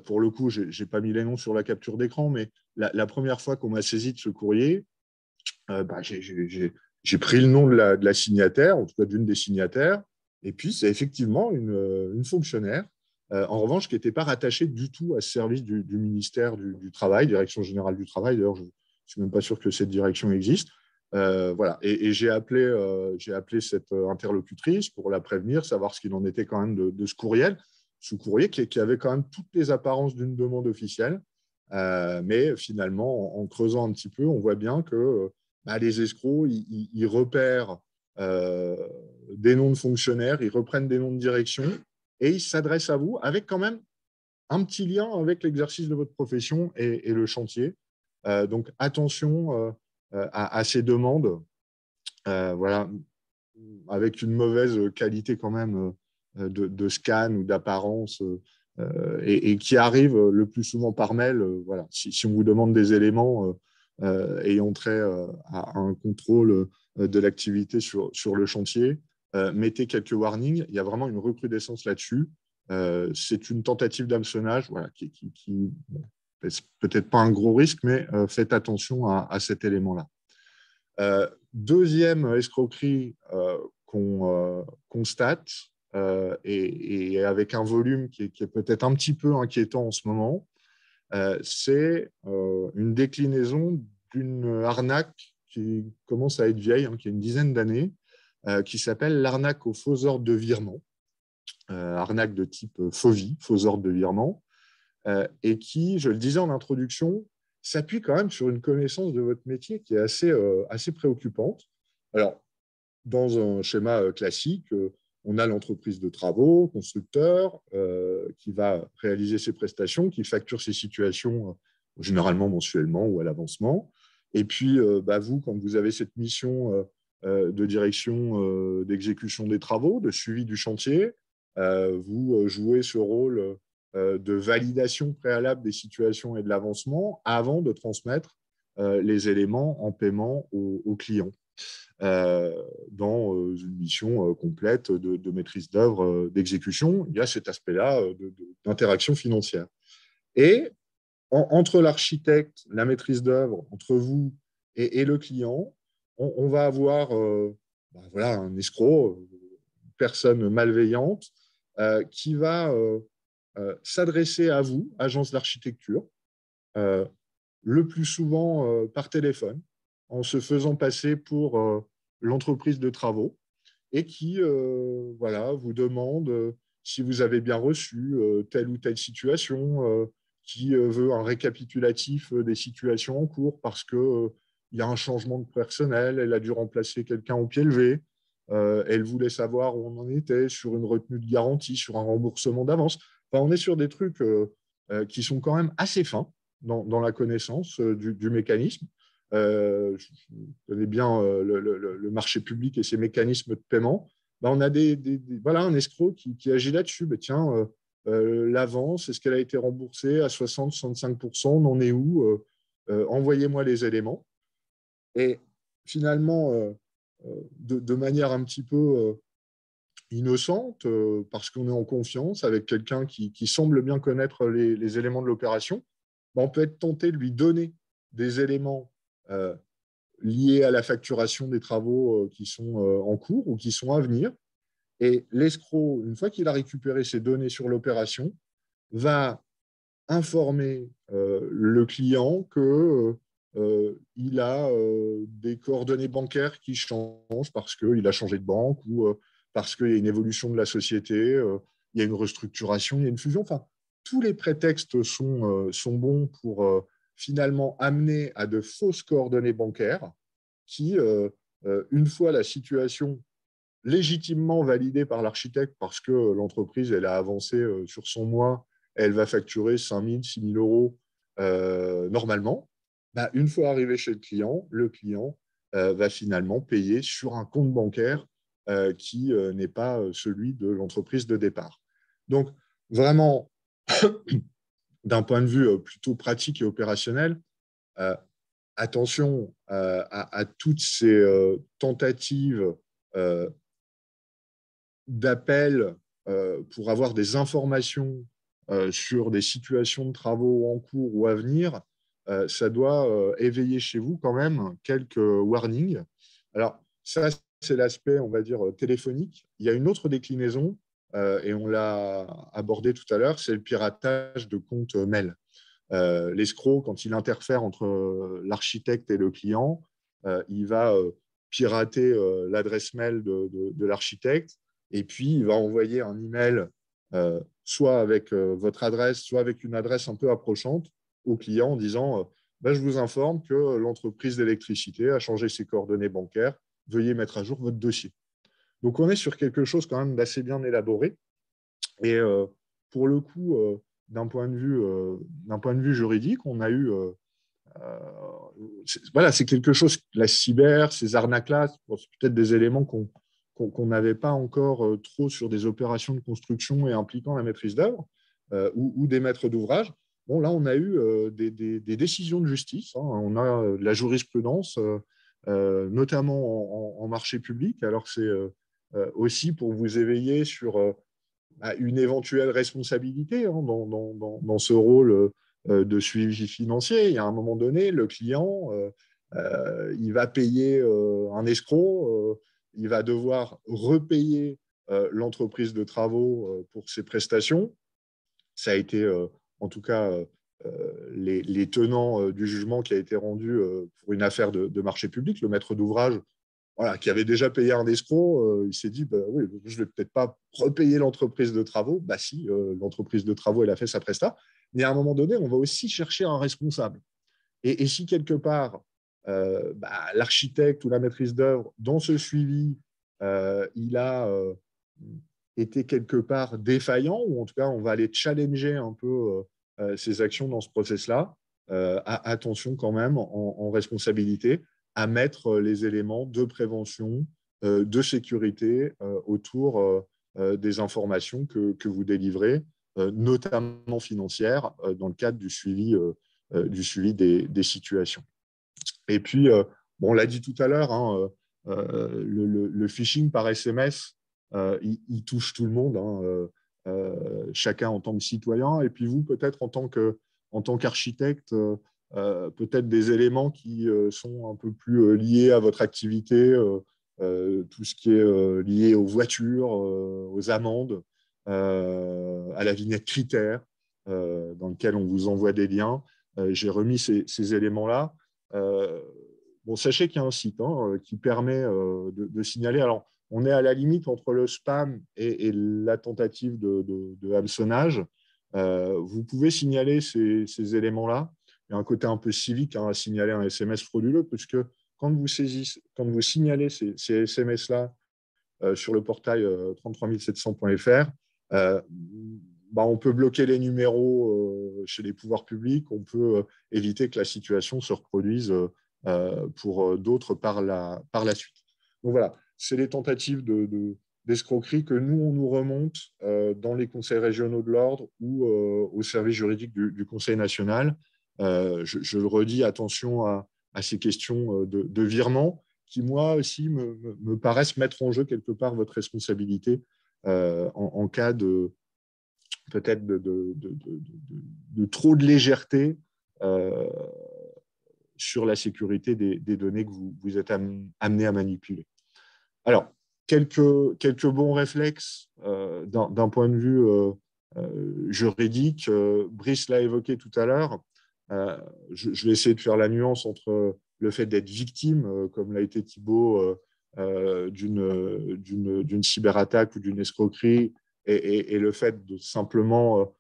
[SPEAKER 5] pour le coup, je n'ai pas mis les noms sur la capture d'écran, mais la première fois qu'on m'a saisi de ce courrier, j'ai pris le nom de la signataire, en tout cas d'une des signataires, et puis c'est effectivement une fonctionnaire, en revanche, qui n'était pas rattachée du tout à ce service du ministère du Travail, Direction générale du travail. D'ailleurs, je ne suis même pas sûr que cette direction existe. Voilà. Et j'ai appelé cette interlocutrice pour la prévenir, savoir ce qu'il en était quand même de ce courriel, qui avait quand même toutes les apparences d'une demande officielle. Mais finalement, en creusant un petit peu, on voit bien que les escrocs, ils repèrent des noms de fonctionnaires, ils reprennent des noms de direction et ils s'adressent à vous avec quand même un petit lien avec l'exercice de votre profession et le chantier. Donc, attention à ces demandes, voilà, avec une mauvaise qualité quand même de scan ou d'apparence et qui arrivent le plus souvent par mail. Voilà. Si on vous demande des éléments ayant trait à un contrôle de l'activité sur le chantier, mettez quelques warnings. Il y a vraiment une recrudescence là-dessus. C'est une tentative d'hameçonnage voilà, qui peut-être pas un gros risque, mais faites attention à cet élément-là. Deuxième escroquerie qu'on constate, et avec un volume qui est peut-être un petit peu inquiétant en ce moment, c'est une déclinaison d'une arnaque qui commence à être vieille, qui a une dizaine d'années, qui s'appelle l'arnaque aux faux ordres de virement, arnaque de type FOVI, faux ordre de virement, et qui, je le disais en introduction, s'appuie quand même sur une connaissance de votre métier qui est assez préoccupante. Alors, dans un schéma classique, on a l'entreprise de travaux, constructeur, qui va réaliser ses prestations, qui facture ses situations généralement mensuellement ou à l'avancement. Et puis, vous, quand vous avez cette mission de direction d'exécution des travaux, de suivi du chantier, vous jouez ce rôle de validation préalable des situations et de l'avancement avant de transmettre les éléments en paiement aux clients dans une mission complète de maîtrise d'œuvre, d'exécution. Il y a cet aspect-là d'interaction financière. Et entre l'architecte, la maîtrise d'œuvre, entre vous et le client, on va avoir un escroc, une personne malveillante qui va s'adresser à vous, agence d'architecture, le plus souvent par téléphone, en se faisant passer pour l'entreprise de travaux et qui vous demande si vous avez bien reçu telle ou telle situation, qui veut un récapitulatif des situations en cours parce qu'il y a un changement de personnel, elle a dû remplacer quelqu'un au pied levé, elle voulait savoir où on en était sur une retenue de garantie, sur un remboursement d'avance. Enfin, on est sur des trucs qui sont quand même assez fins dans la connaissance du mécanisme. Je connais bien le marché public et ses mécanismes de paiement. On a un escroc qui agit là-dessus. L'avance, est-ce qu'elle a été remboursée à 60-65%? On en est où? Envoyez-moi les éléments. Et finalement, de manière un petit peu innocente, parce qu'on est en confiance avec quelqu'un qui semble bien connaître les éléments de l'opération, on peut être tenté de lui donner des éléments liés à la facturation des travaux qui sont en cours ou qui sont à venir. Et l'escroc, une fois qu'il a récupéré ces données sur l'opération, va informer le client qu'il a des coordonnées bancaires qui changent parce qu'il a changé de banque ou parce qu'il y a une évolution de la société, il y a une restructuration, il y a une fusion. Enfin, tous les prétextes sont bons pour finalement amener à de fausses coordonnées bancaires qui, une fois la situation légitimement validée par l'architecte parce que l'entreprise elle a avancé sur son mois, elle va facturer 5 000, 6 000 euros normalement, une fois arrivé chez le client va finalement payer sur un compte bancaire qui n'est pas celui de l'entreprise de départ. Donc, vraiment, d'un point de vue plutôt pratique et opérationnel, attention à toutes ces tentatives d'appel pour avoir des informations sur des situations de travaux en cours ou à venir. Ça doit éveiller chez vous quand même quelques warnings. Alors, ça, c'est l'aspect, on va dire, téléphonique. Il y a une autre déclinaison, et on l'a abordé tout à l'heure, c'est le piratage de comptes mail. L'escroc, quand il interfère entre l'architecte et le client, il va pirater l'adresse mail de l'architecte, et puis il va envoyer un email soit avec votre adresse, soit avec une adresse un peu approchante au client en disant je vous informe que l'entreprise d'électricité a changé ses coordonnées bancaires, veuillez mettre à jour votre dossier. Donc on est sur quelque chose quand même d'assez bien élaboré. Et pour le coup, d'un point de vue juridique, on a eu voilà, c'est quelque chose, la cyber, ces arnaques-là, c'est peut-être des éléments qu'on n'avait pas encore trop sur des opérations de construction et impliquant la maîtrise d'œuvre ou des maîtres d'ouvrage. Bon, là, on a eu des décisions de justice. Hein. On a de la jurisprudence, notamment en marché public. Alors, c'est aussi pour vous éveiller sur une éventuelle responsabilité hein, dans ce rôle de suivi financier. Il y a un moment donné, le client, il va payer un escroc, il va devoir repayer l'entreprise de travaux pour ses prestations. Ça a été, en tout cas, les tenants du jugement qui a été rendu pour une affaire de marché public. Le maître d'ouvrage, voilà, qui avait déjà payé un escroc, il s'est dit oui, je ne vais peut-être pas repayer l'entreprise de travaux. Bah si, l'entreprise de travaux, elle a fait sa presta. Mais à un moment donné, on va aussi chercher un responsable. Et si quelque part, l'architecte ou la maîtrise d'œuvre, dans ce suivi, il a été quelque part défaillant, ou en tout cas, on va aller challenger un peu ses actions dans ce process-là, attention quand même en responsabilité à mettre les éléments de prévention, de sécurité autour des informations que vous délivrez, notamment financières, dans le cadre du suivi des situations. Et puis, on l'a dit tout à l'heure, hein, le phishing par SMS, il touche tout le monde, hein, chacun en tant que citoyen, et puis vous, peut-être en tant qu'architecte, peut-être des éléments qui sont un peu plus liés à votre activité, tout ce qui est lié aux voitures, aux amendes, à la vignette critère, dans lequel on vous envoie des liens. J'ai remis ces éléments-là. Sachez qu'il y a un site hein, qui permet de signaler. Alors, on est à la limite entre le spam et la tentative de hameçonnage. Vous pouvez signaler ces éléments-là. Il y a un côté un peu civique hein, à signaler un SMS frauduleux, puisque quand vous signalez ces SMS-là sur le portail 33700.fr, on peut bloquer les numéros chez les pouvoirs publics, on peut éviter que la situation se reproduise pour d'autres par la suite. Donc voilà, c'est les tentatives d'escroquerie que nous, on nous remonte dans les conseils régionaux de l'ordre ou au service juridique du Conseil national. Je le redis, attention à ces questions de virement qui, moi aussi, me paraissent mettre en jeu quelque part votre responsabilité en cas de peut-être de trop de légèreté sur la sécurité des données que vous êtes amené à manipuler. Alors, quelques bons réflexes d'un point de vue juridique. Brice l'a évoqué tout à l'heure. Je vais essayer de faire la nuance entre le fait d'être victime, comme l'a été Thibaut, d'une cyberattaque ou d'une escroquerie, et le fait de simplement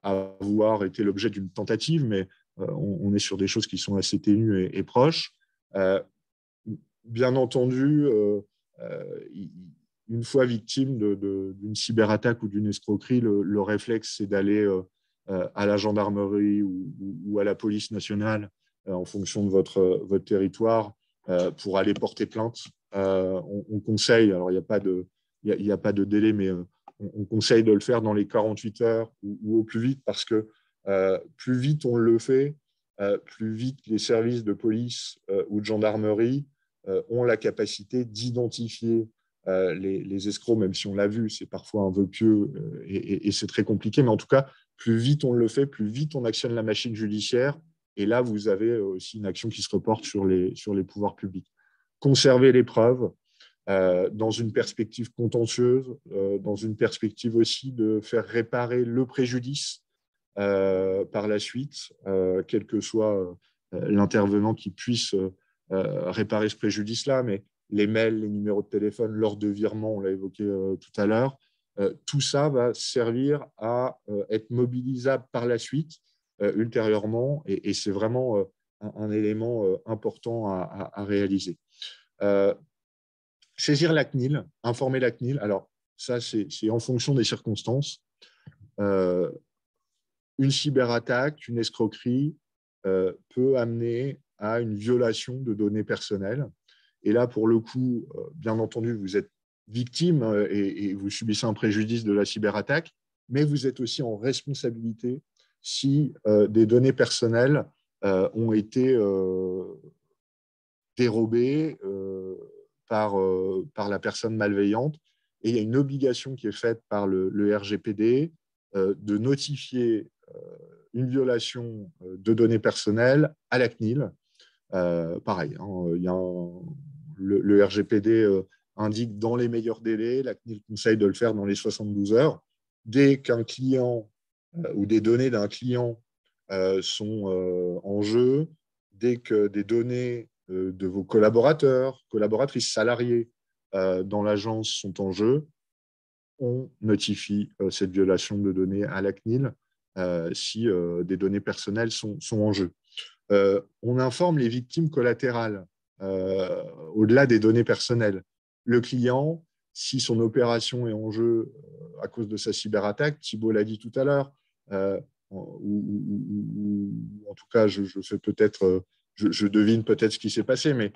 [SPEAKER 5] avoir été l'objet d'une tentative, mais on est sur des choses qui sont assez ténues et proches. Bien entendu, une fois victime d'une cyberattaque ou d'une escroquerie, le réflexe, c'est d'aller à la gendarmerie ou à la police nationale en fonction de votre territoire pour aller porter plainte on conseille, alors il n'y a pas de délai, mais on conseille de le faire dans les 48 heures ou au plus vite, parce que plus vite on le fait, plus vite les services de police ou de gendarmerie ont la capacité d'identifier les escrocs, même si on l'a vu, c'est parfois un vœu pieux et c'est très compliqué, mais en tout cas, plus vite on le fait, plus vite on actionne la machine judiciaire, et là, vous avez aussi une action qui se reporte sur les pouvoirs publics. Conserver les preuves dans une perspective contentieuse, dans une perspective aussi de faire réparer le préjudice par la suite, quel que soit l'intervenant qui puisse réparer ce préjudice-là, mais les mails, les numéros de téléphone, l'ordre de virement, on l'a évoqué tout à l'heure, tout ça va servir à être mobilisable par la suite, ultérieurement, et c'est vraiment un élément important à réaliser. Saisir la CNIL, informer la CNIL, alors ça c'est en fonction des circonstances. Une cyberattaque, une escroquerie peut amener à une violation de données personnelles. Et là, pour le coup, bien entendu, vous êtes victime et vous subissez un préjudice de la cyberattaque, mais vous êtes aussi en responsabilité si des données personnelles ont été dérobées par la personne malveillante. Et il y a une obligation qui est faite par le RGPD de notifier une violation de données personnelles à la CNIL. Pareil, il y a le RGPD indique dans les meilleurs délais, la CNIL conseille de le faire dans les 72 heures. Dès qu'un client ou des données d'un client sont en jeu, dès que des données de vos collaborateurs, collaboratrices, salariés dans l'agence sont en jeu, on notifie cette violation de données à la CNIL si des données personnelles sont en jeu. On informe les victimes collatérales au-delà des données personnelles. Le client, si son opération est en jeu à cause de sa cyberattaque, Thibault l'a dit tout à l'heure, ou en tout cas, je devine peut-être ce qui s'est passé, mais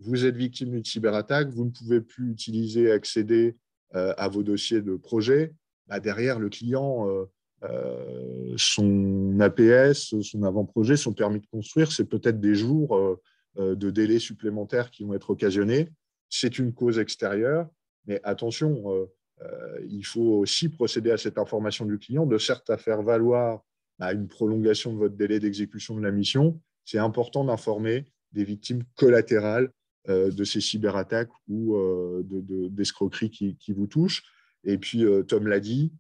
[SPEAKER 5] vous êtes victime d'une cyberattaque, vous ne pouvez plus utiliser, accéder à vos dossiers de projet. Bah, derrière, le client, son APS, son avant-projet, son permis de construire, c'est peut-être des jours de délai supplémentaires qui vont être occasionnés. C'est une cause extérieure, mais attention, il faut aussi procéder à cette information du client, de certes à faire valoir une prolongation de votre délai d'exécution de la mission. C'est important d'informer des victimes collatérales de ces cyberattaques ou d'escroqueries qui vous touchent. Et puis, Tom l'a dit,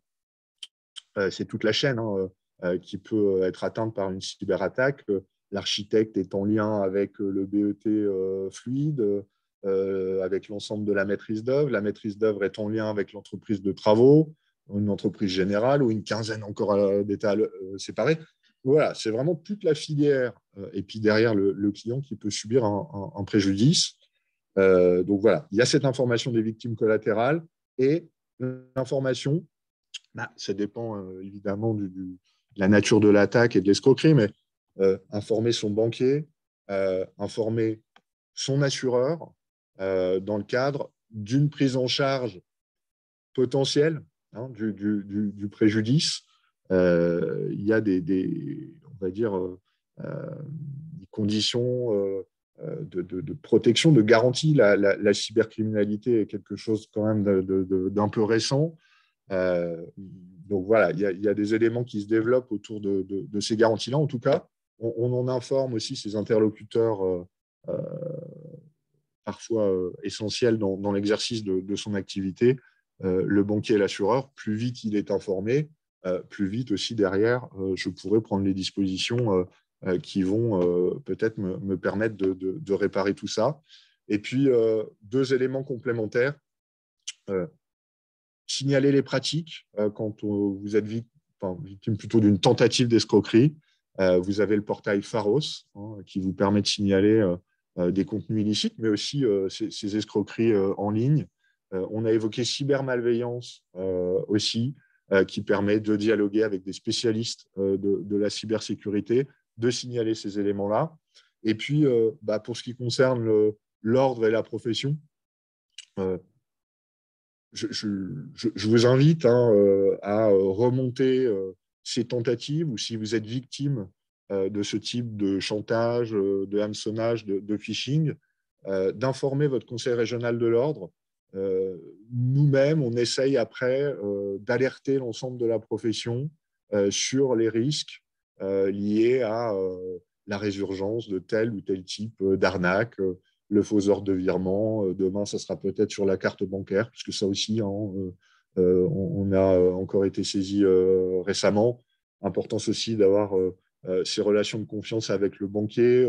[SPEAKER 5] c'est toute la chaîne qui peut être atteinte par une cyberattaque. L'architecte est en lien avec le BET fluide, avec l'ensemble de la maîtrise d'œuvre. La maîtrise d'œuvre est en lien avec l'entreprise de travaux, une entreprise générale ou une quinzaine encore d'États séparés. Voilà, c'est vraiment toute la filière et puis derrière le client qui peut subir un préjudice. Donc voilà, il y a cette information des victimes collatérales et l'information, ça dépend évidemment de la nature de l'attaque et de l'escroquerie, mais informer son banquier, informer son assureur dans le cadre d'une prise en charge potentielle du préjudice. Il y a on va dire, des conditions de protection, de garantie. La cybercriminalité est quelque chose quand même d'un peu récent. Donc voilà, il y a des éléments qui se développent autour de ces garanties-là. En tout cas, on en informe aussi ses interlocuteurs parfois essentiels dans l'exercice de son activité, le banquier et l'assureur. Plus vite il est informé, plus vite aussi derrière, je pourrais prendre les dispositions qui vont peut-être me permettre de réparer tout ça. Et puis, deux éléments complémentaires. Signaler les pratiques quand vous êtes victime plutôt d'une tentative d'escroquerie. Vous avez le portail Pharos qui vous permet de signaler des contenus illicites, mais aussi ces escroqueries en ligne. On a évoqué cybermalveillance aussi, qui permet de dialoguer avec des spécialistes de la cybersécurité, de signaler ces éléments-là. Et puis, pour ce qui concerne l'ordre et la profession. Je vous invite à remonter ces tentatives, ou si vous êtes victime de ce type de chantage, de hameçonnage, de phishing, d'informer votre conseil régional de l'ordre. Nous-mêmes, on essaye après d'alerter l'ensemble de la profession sur les risques liés à la résurgence de tel ou tel type d'arnaque, le faux ordre de virement. Demain, ça sera peut-être sur la carte bancaire, puisque ça aussi, on a encore été saisi récemment. Importance aussi d'avoir ces relations de confiance avec le banquier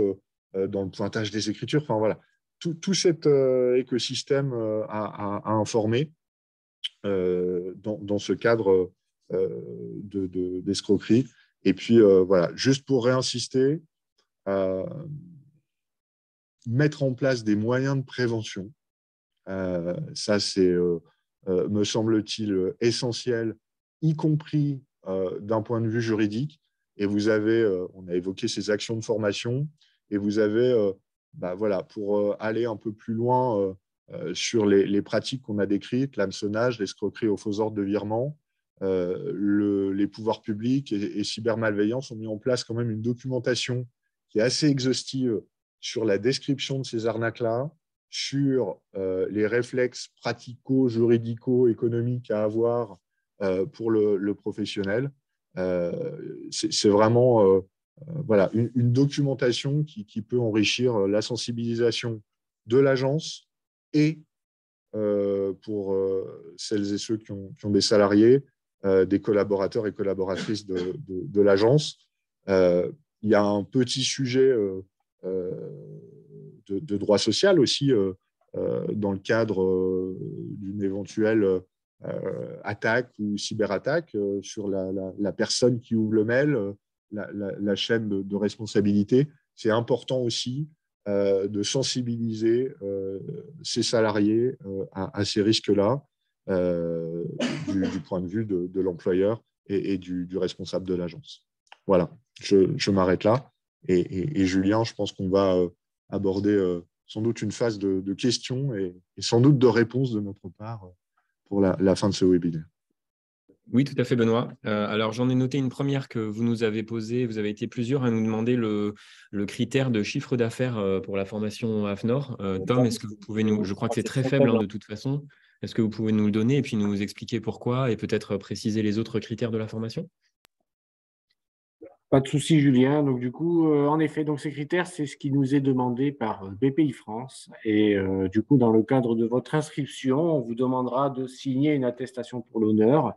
[SPEAKER 5] dans le pointage des écritures. Enfin, voilà. Tout cet écosystème à informer dans ce cadre d'escroquerie. Et puis, voilà, juste pour réinsister, mettre en place des moyens de prévention. Ça, c'est, me semble-t-il, essentiel, y compris d'un point de vue juridique. Et vous avez, on a évoqué ces actions de formation, et vous avez, voilà, pour aller un peu plus loin sur les pratiques qu'on a décrites, l'hameçonnage, l'escroquerie aux faux ordres de virement, les pouvoirs publics et cybermalveillance ont mis en place quand même une documentation qui est assez exhaustive sur la description de ces arnaques-là, sur les réflexes pratico-juridico-économiques à avoir pour le professionnel. C'est vraiment voilà, une documentation qui peut enrichir la sensibilisation de l'agence et pour celles et ceux qui ont des salariés, des collaborateurs et collaboratrices de l'agence. Il y a un petit sujet de droit social aussi dans le cadre d'une éventuelle attaque ou cyberattaque sur la personne qui ouvre le mail, la chaîne de responsabilité. C'est important aussi de sensibiliser ces salariés à ces risques-là du point de vue de l'employeur et du responsable de l'agence. Voilà, je m'arrête là. Et Julien, je pense qu'on va aborder sans doute une phase de questions et sans doute de réponses de notre part pour la fin de ce webinaire.
[SPEAKER 1] Oui, tout à fait, Benoît. Alors, j'en ai noté une première que vous nous avez posée. Vous avez été plusieurs à nous demander le critère de chiffre d'affaires pour la formation AFNOR. Tom, est-ce que vous pouvez nous… Je crois que c'est très faible de toute façon. Est-ce que vous pouvez nous le donner et puis nous expliquer pourquoi et peut-être préciser les autres critères de la formation ?
[SPEAKER 3] Pas de souci, Julien. Donc, du coup, en effet, donc ces critères, c'est ce qui nous est demandé par BPI France. Et du coup, dans le cadre de votre inscription, on vous demandera de signer une attestation pour l'honneur.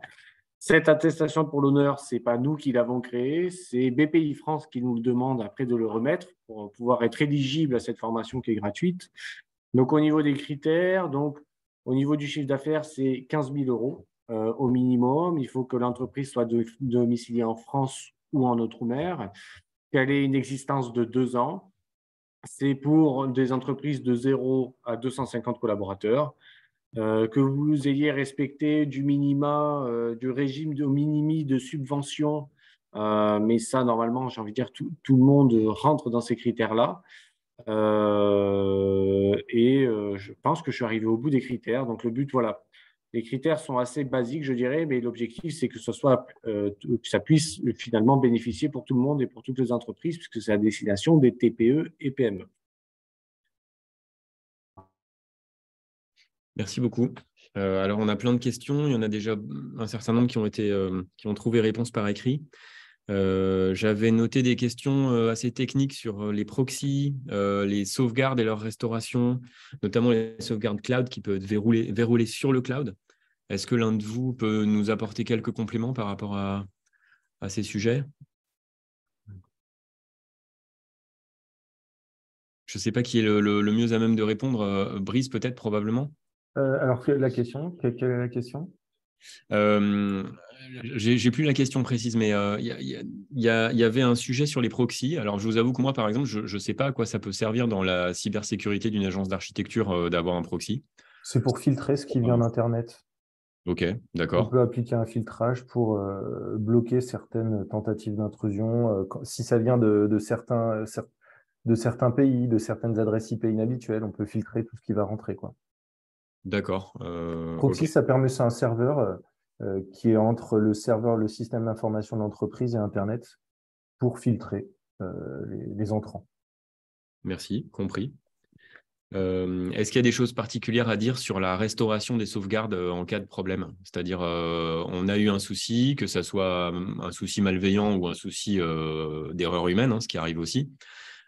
[SPEAKER 3] Cette attestation pour l'honneur, ce n'est pas nous qui l'avons créée, c'est BPI France qui nous le demande après de le remettre pour pouvoir être éligible à cette formation qui est gratuite. Donc, au niveau des critères, donc, au niveau du chiffre d'affaires, c'est 15 000 € au minimum. Il faut que l'entreprise soit domiciliée en France ou en Outre-mer, qu'elle ait une existence de 2 ans. C'est pour des entreprises de 0 à 250 collaborateurs. Que vous ayez respecté du minima, du régime de minimi de subvention, mais ça, normalement, j'ai envie de dire, tout le monde rentre dans ces critères-là. Je pense que je suis arrivé au bout des critères. Donc, le but, voilà, les critères sont assez basiques, je dirais, mais l'objectif, c'est que que ça puisse finalement bénéficier pour tout le monde et pour toutes les entreprises, puisque c'est à destination des TPE et PME.
[SPEAKER 1] Merci beaucoup. Alors, on a plein de questions. Il y en a déjà un certain nombre qui ont trouvé réponse par écrit. J'avais noté des questions assez techniques sur les proxys, les sauvegardes et leur restauration, notamment les sauvegardes cloud qui peuvent être verrouillées sur le cloud. Est-ce que l'un de vous peut nous apporter quelques compléments par rapport à ces sujets ? Je ne sais pas qui est le mieux à même de répondre. Brice, peut-être, probablement.
[SPEAKER 4] Alors, la question, quelle est la question ?
[SPEAKER 1] J'ai plus la question précise, mais il y avait un sujet sur les proxys. Alors, je vous avoue que moi, par exemple, je ne sais pas à quoi ça peut servir dans la cybersécurité d'une agence d'architecture d'avoir un proxy.
[SPEAKER 4] C'est pour filtrer ce qui vient d'Internet.
[SPEAKER 1] Ok,
[SPEAKER 4] On
[SPEAKER 1] d'accord.
[SPEAKER 4] peut appliquer un filtrage pour bloquer certaines tentatives d'intrusion. Si ça vient de certains de certains pays, de certaines adresses IP inhabituelles. On peut filtrer tout ce qui va rentrer, quoi.
[SPEAKER 1] D'accord.
[SPEAKER 4] Proxy,
[SPEAKER 1] Ok.
[SPEAKER 4] ça permet, c'est un serveur qui est entre le serveur, le système d'information de l'entreprise et Internet pour filtrer les entrants.
[SPEAKER 1] Merci, compris. Est-ce qu'il y a des choses particulières à dire sur la restauration des sauvegardes en cas de problème? C'est-à-dire, on a eu un souci, que ça soit un souci malveillant ou un souci d'erreur humaine, hein, ce qui arrive aussi.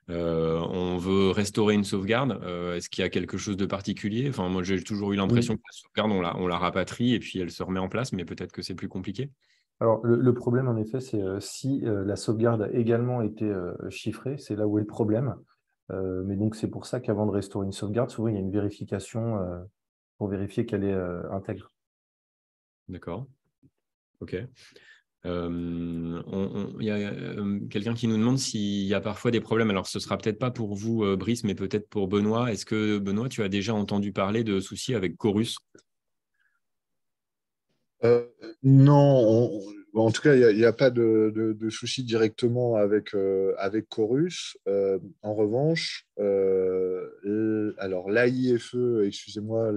[SPEAKER 1] On veut restaurer une sauvegarde. Est-ce qu'il y a quelque chose de particulier? Enfin, moi, j'ai toujours eu l'impression
[SPEAKER 4] Oui.
[SPEAKER 1] que la sauvegarde, on la rapatrie et puis elle se remet en place, mais peut-être que c'est plus compliqué.
[SPEAKER 4] Alors, le problème, en effet, c'est si la sauvegarde a également été chiffrée, c'est là où est le problème. Mais donc, c'est pour ça qu'avant de restaurer une sauvegarde, souvent, il y a une vérification pour vérifier qu'elle est intègre.
[SPEAKER 1] D'accord. OK. Il y a quelqu'un qui nous demande s'il y a parfois des problèmes. Alors, ce sera peut-être pas pour vous, Brice, mais peut-être pour Benoît. Est-ce que, Benoît, tu as déjà entendu parler de soucis avec Chorus?
[SPEAKER 5] Non, en tout cas, il n'y a pas de souci directement avec Chorus. En revanche, alors l'AIFE, excusez-moi,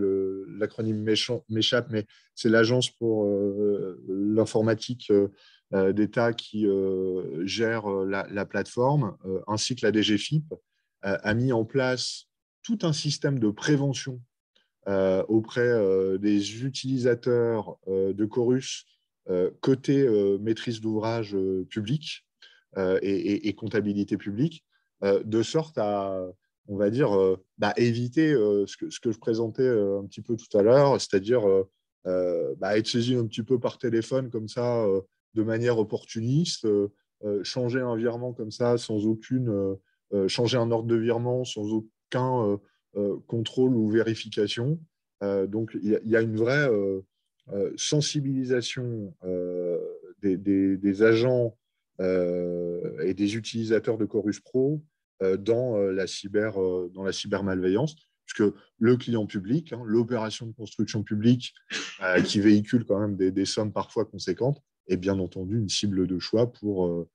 [SPEAKER 5] l'acronyme m'échappe, mais c'est l'agence pour l'informatique d'État qui gère la plateforme, ainsi que la DGFiP, a mis en place tout un système de prévention auprès des utilisateurs de Chorus côté maîtrise d'ouvrage public et comptabilité publique, de sorte à, on va dire, éviter ce que je présentais un petit peu tout à l'heure, c'est-à-dire être saisi un petit peu par téléphone comme ça, de manière opportuniste, changer un virement comme ça sans aucune, changer un ordre de virement sans aucun contrôle ou vérification. Donc, il y a une vraie sensibilisation des agents et des utilisateurs de Chorus Pro dans la cybermalveillance, puisque le client public, hein, l'opération de construction publique qui véhicule quand même des sommes parfois conséquentes, est bien entendu une cible de choix pour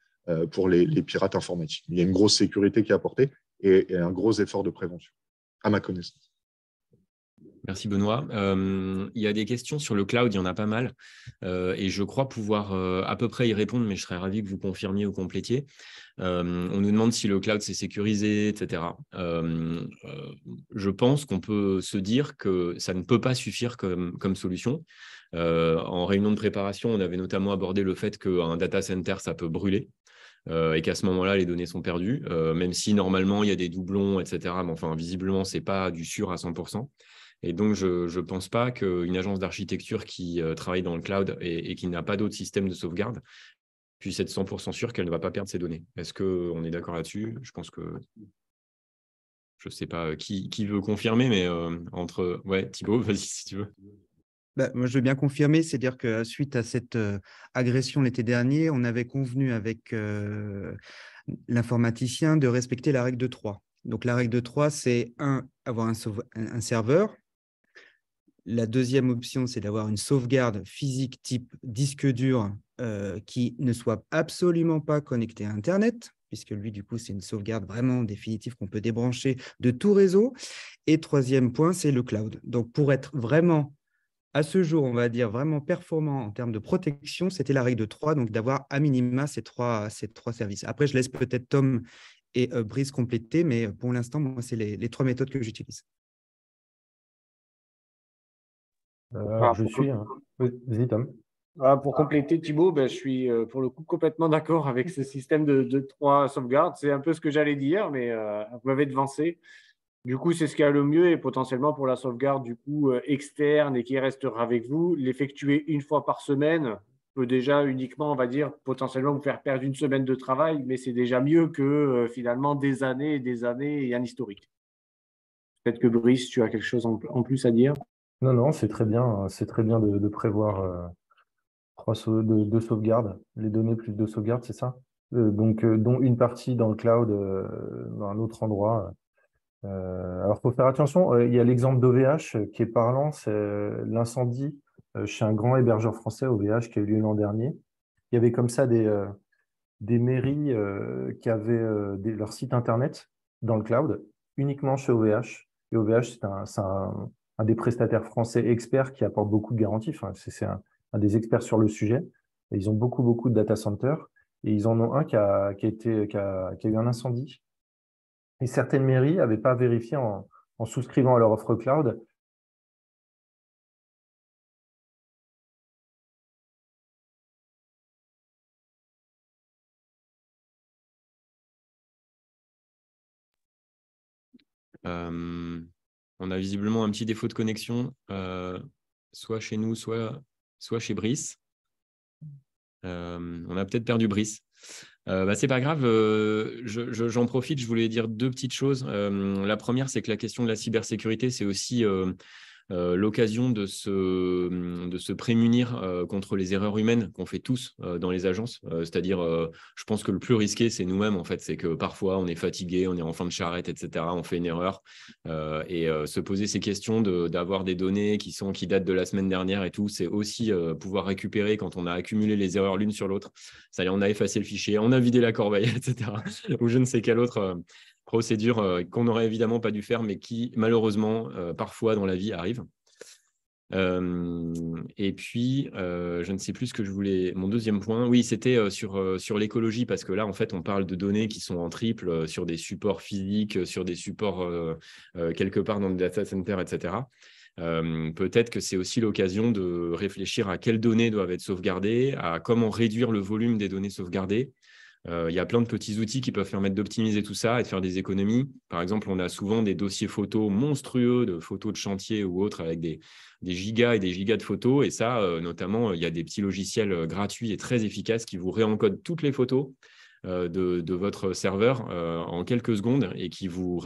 [SPEAKER 5] les pirates informatiques. Il y a une grosse sécurité qui est apportée et un gros effort de prévention, à ma connaissance.
[SPEAKER 1] Merci Benoît. Il y a des questions sur le cloud, il y en a pas mal. Et je crois pouvoir à peu près y répondre, mais je serais ravi que vous confirmiez ou complétiez. On nous demande si le cloud c'est sécurisé, etc. Je pense qu'on peut se dire que ça ne peut pas suffire comme solution. En réunion de préparation, on avait notamment abordé le fait qu'un data center, ça peut brûler. Et qu'à ce moment-là, les données sont perdues, même si normalement, il y a des doublons, etc. Mais enfin, visiblement, ce n'est pas du sûr à 100%. Et donc, je ne pense pas qu'une agence d'architecture qui travaille dans le cloud et qui n'a pas d'autre système de sauvegarde puisse être 100% sûre qu'elle ne va pas perdre ses données. Est-ce qu'on est d'accord là-dessus? Je pense que je ne sais pas qui veut confirmer, mais entre... Ouais, Thibaut, vas-y si tu veux.
[SPEAKER 2] Moi, je veux bien confirmer, c'est-à-dire que suite à cette agression l'été dernier, on avait convenu avec l'informaticien de respecter la règle de 3. Donc, la règle de 3, c'est avoir un serveur. La deuxième option, c'est d'avoir une sauvegarde physique type disque dur qui ne soit absolument pas connecté à Internet, puisque lui, du coup, c'est une sauvegarde vraiment définitive qu'on peut débrancher de tout réseau. Et troisième point, c'est le cloud. Donc, pour être vraiment, à ce jour, on va dire vraiment performant en termes de protection, c'était la règle de 3, donc d'avoir à minima ces trois services. Après, je laisse peut-être Tom et Brice compléter, mais pour l'instant, moi, c'est les 3 méthodes que j'utilise.
[SPEAKER 4] Je suis. Vas-y, Tom.
[SPEAKER 3] Pour compléter, Thibaut, je suis pour le coup complètement d'accord avec ce système de 3 sauvegardes. C'est un peu ce que j'allais dire, mais vous m'avez devancé. Du coup, c'est ce qu'il y a le mieux et potentiellement pour la sauvegarde du coup externe et qui restera avec vous, l'effectuer une fois par semaine peut déjà uniquement, on va dire, potentiellement vous faire perdre une semaine de travail, mais c'est déjà mieux que finalement des années et des années et un historique. Peut-être que Brice, tu as quelque chose en plus à dire?
[SPEAKER 4] Non, c'est très bien de prévoir deux sauvegardes, les données plus 2 sauvegardes, c'est ça? Donc, dont une partie dans le cloud, dans un autre endroit. Alors, il faut faire attention, il y a l'exemple d'OVH qui est parlant, c'est l'incendie chez un grand hébergeur français, OVH, qui a eu lieu l'an dernier. Il y avait comme ça des mairies qui avaient leur site internet dans le cloud, uniquement chez OVH. Et OVH, c'est un des prestataires français experts qui apporte beaucoup de garanties. Enfin, c'est un des experts sur le sujet. Et ils ont beaucoup de data centers. Et ils en ont un qui a eu un incendie. Et certaines mairies n'avaient pas vérifié en souscrivant à leur offre cloud.
[SPEAKER 1] On a visiblement un petit défaut de connexion, soit chez nous, soit chez Brice. On a peut-être perdu Brice. C'est pas grave, j'en profite, je voulais dire deux petites choses. La première, c'est que la question de la cybersécurité, c'est aussi l'occasion de se prémunir contre les erreurs humaines qu'on fait tous dans les agences. C'est-à-dire, je pense que le plus risqué, c'est nous-mêmes, en fait. C'est que parfois, on est fatigué, on est en fin de charrette, etc. On fait une erreur. Et se poser ces questions d'avoir des données qui datent de la semaine dernière et tout, c'est aussi pouvoir récupérer quand on a accumulé les erreurs l'une sur l'autre. Ça y est, on a effacé le fichier, on a vidé la corbeille, etc. Ou je ne sais quelle autre procédure qu'on n'aurait évidemment pas dû faire, mais qui, malheureusement, parfois dans la vie arrive. Et puis, je ne sais plus ce que je voulais... Mon deuxième point, oui, c'était sur l'écologie, parce que là, en fait, on parle de données qui sont en triple sur des supports physiques, sur des supports quelque part dans le data center, etc. Peut-être que c'est aussi l'occasion de réfléchir à quelles données doivent être sauvegardées, à comment réduire le volume des données sauvegardées. Il y a plein de petits outils qui peuvent permettre d'optimiser tout ça et de faire des économies. Par exemple, on a souvent des dossiers photos monstrueux, de photos de chantier ou autres, avec des gigas et des gigas de photos. Et ça, notamment, il y a des petits logiciels gratuits et très efficaces qui vous réencodent toutes les photos de votre serveur en quelques secondes et qui vous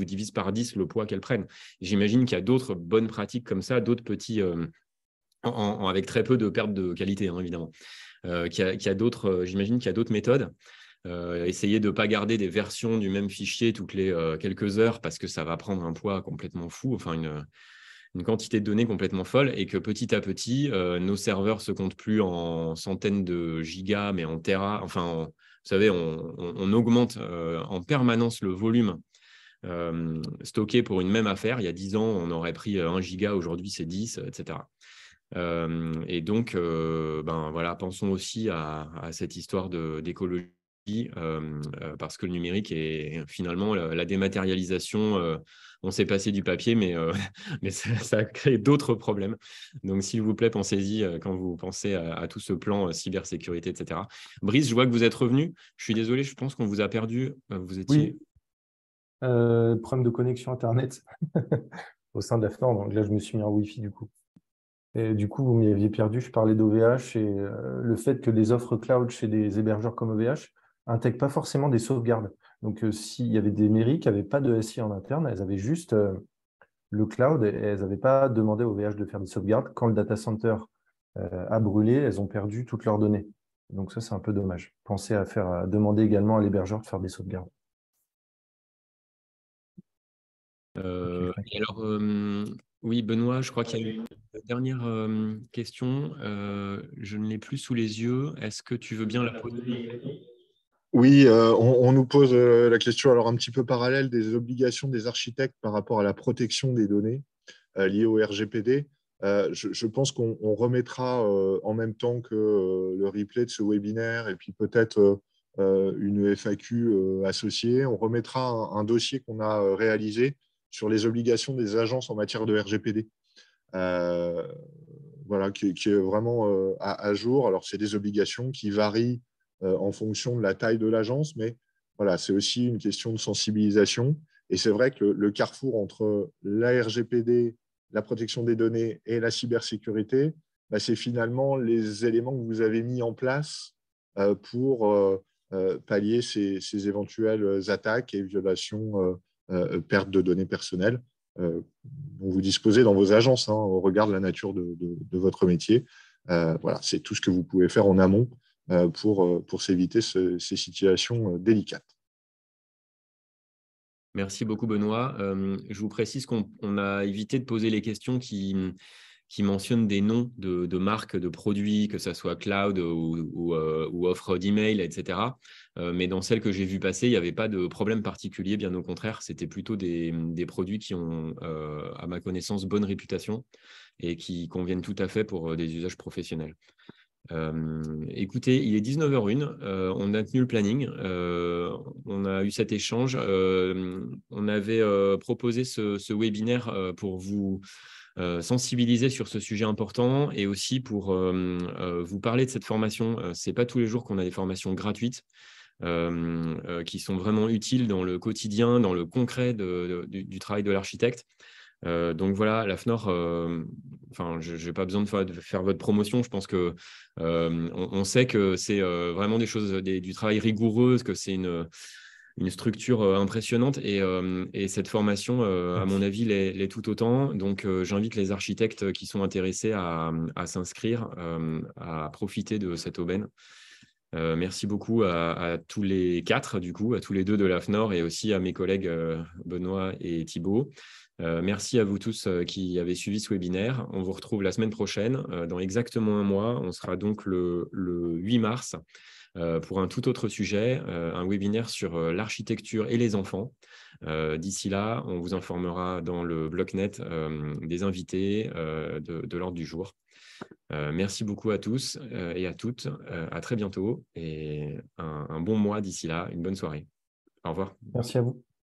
[SPEAKER 1] divisent par 10 le poids qu'elles prennent. J'imagine qu'il y a d'autres bonnes pratiques comme ça, d'autres petits... avec très peu de perte de qualité, hein, évidemment. J'imagine qu'il y a d'autres méthodes. Essayez de ne pas garder des versions du même fichier toutes les quelques heures parce que ça va prendre un poids complètement fou, enfin une quantité de données complètement folle, et que petit à petit, nos serveurs ne se comptent plus en centaines de gigas, mais en téra. Enfin, vous savez, on augmente en permanence le volume stocké pour une même affaire. Il y a 10 ans, on aurait pris 1 giga, aujourd'hui c'est 10, etc. Et donc, voilà, pensons aussi à cette histoire d'écologie, parce que le numérique est finalement la dématérialisation. On s'est passé du papier, mais ça a créé d'autres problèmes. Donc, s'il vous plaît, pensez-y quand vous pensez à tout ce plan cybersécurité, etc. Brice, je vois que vous êtes revenu. Je suis désolé, je pense qu'on vous a perdu. Vous étiez...
[SPEAKER 4] Oui, problème de connexion Internet au sein de la FNOR. Donc là, je me suis mis en Wi-Fi du coup. Et du coup, vous m'y aviez perdu. Je parlais d'OVH et le fait que les offres cloud chez des hébergeurs comme OVH n'intègrent pas forcément des sauvegardes. Donc, s'il y avait des mairies qui n'avaient pas de SI en interne, elles avaient juste le cloud et elles n'avaient pas demandé au OVH de faire des sauvegardes. Quand le data center a brûlé, elles ont perdu toutes leurs données. Donc ça, c'est un peu dommage. Pensez à demander également à l'hébergeur de faire des sauvegardes.
[SPEAKER 1] Et alors, oui, Benoît, je crois qu'il y a une dernière question. Je ne l'ai plus sous les yeux. Est-ce que tu veux bien la poser?
[SPEAKER 5] Oui, on nous pose la question alors un petit peu parallèle des obligations des architectes par rapport à la protection des données liées au RGPD. Je pense qu'on remettra en même temps que le replay de ce webinaire et puis peut-être une FAQ associée. On remettra un dossier qu'on a réalisé sur les obligations des agences en matière de RGPD. Voilà, qui est vraiment à jour. Alors, c'est des obligations qui varient en fonction de la taille de l'agence, mais voilà, c'est aussi une question de sensibilisation. Et c'est vrai que le carrefour entre la RGPD, la protection des données et la cybersécurité, c'est finalement les éléments que vous avez mis en place pour pallier ces éventuelles attaques et violations, perte de données personnelles dont vous disposez dans vos agences, au regard de la nature de votre métier. Voilà, c'est tout ce que vous pouvez faire en amont pour s'éviter ces situations délicates.
[SPEAKER 1] Merci beaucoup, Benoît. Je vous précise qu'on a évité de poser les questions qui qui mentionnent des noms de marques, de produits, que ce soit cloud ou offre d'email, etc. Mais dans celles que j'ai vues passer, il n'y avait pas de problème particulier, bien au contraire. C'était plutôt des produits qui ont, à ma connaissance, bonne réputation et qui conviennent tout à fait pour des usages professionnels. Écoutez, il est 19h01, on a tenu le planning, on a eu cet échange, on avait proposé ce webinaire pour vous sensibiliser sur ce sujet important et aussi pour vous parler de cette formation. Ce n'est pas tous les jours qu'on a des formations gratuites qui sont vraiment utiles dans le quotidien, dans le concret du travail de l'architecte. Donc voilà, la FNOR, je n'ai pas besoin de faire votre promotion. Je pense que on sait que c'est vraiment des choses, du travail rigoureux, que c'est une structure impressionnante et cette formation, à mon avis, l'est tout autant. Donc, j'invite les architectes qui sont intéressés à s'inscrire, à profiter de cette aubaine. Merci beaucoup à tous les 4, du coup, à tous les 2 de la FNOR et aussi à mes collègues Benoît et Thibaut. Merci à vous tous qui avez suivi ce webinaire. On vous retrouve la semaine prochaine, dans exactement un mois. On sera donc le 8 mars pour un tout autre sujet, un webinaire sur l'architecture et les enfants. D'ici là, on vous informera dans le bloc-net des invités de l'ordre du jour. Merci beaucoup à tous et à toutes. À très bientôt et un bon mois d'ici là. Une bonne soirée. Au revoir.
[SPEAKER 4] Merci à vous.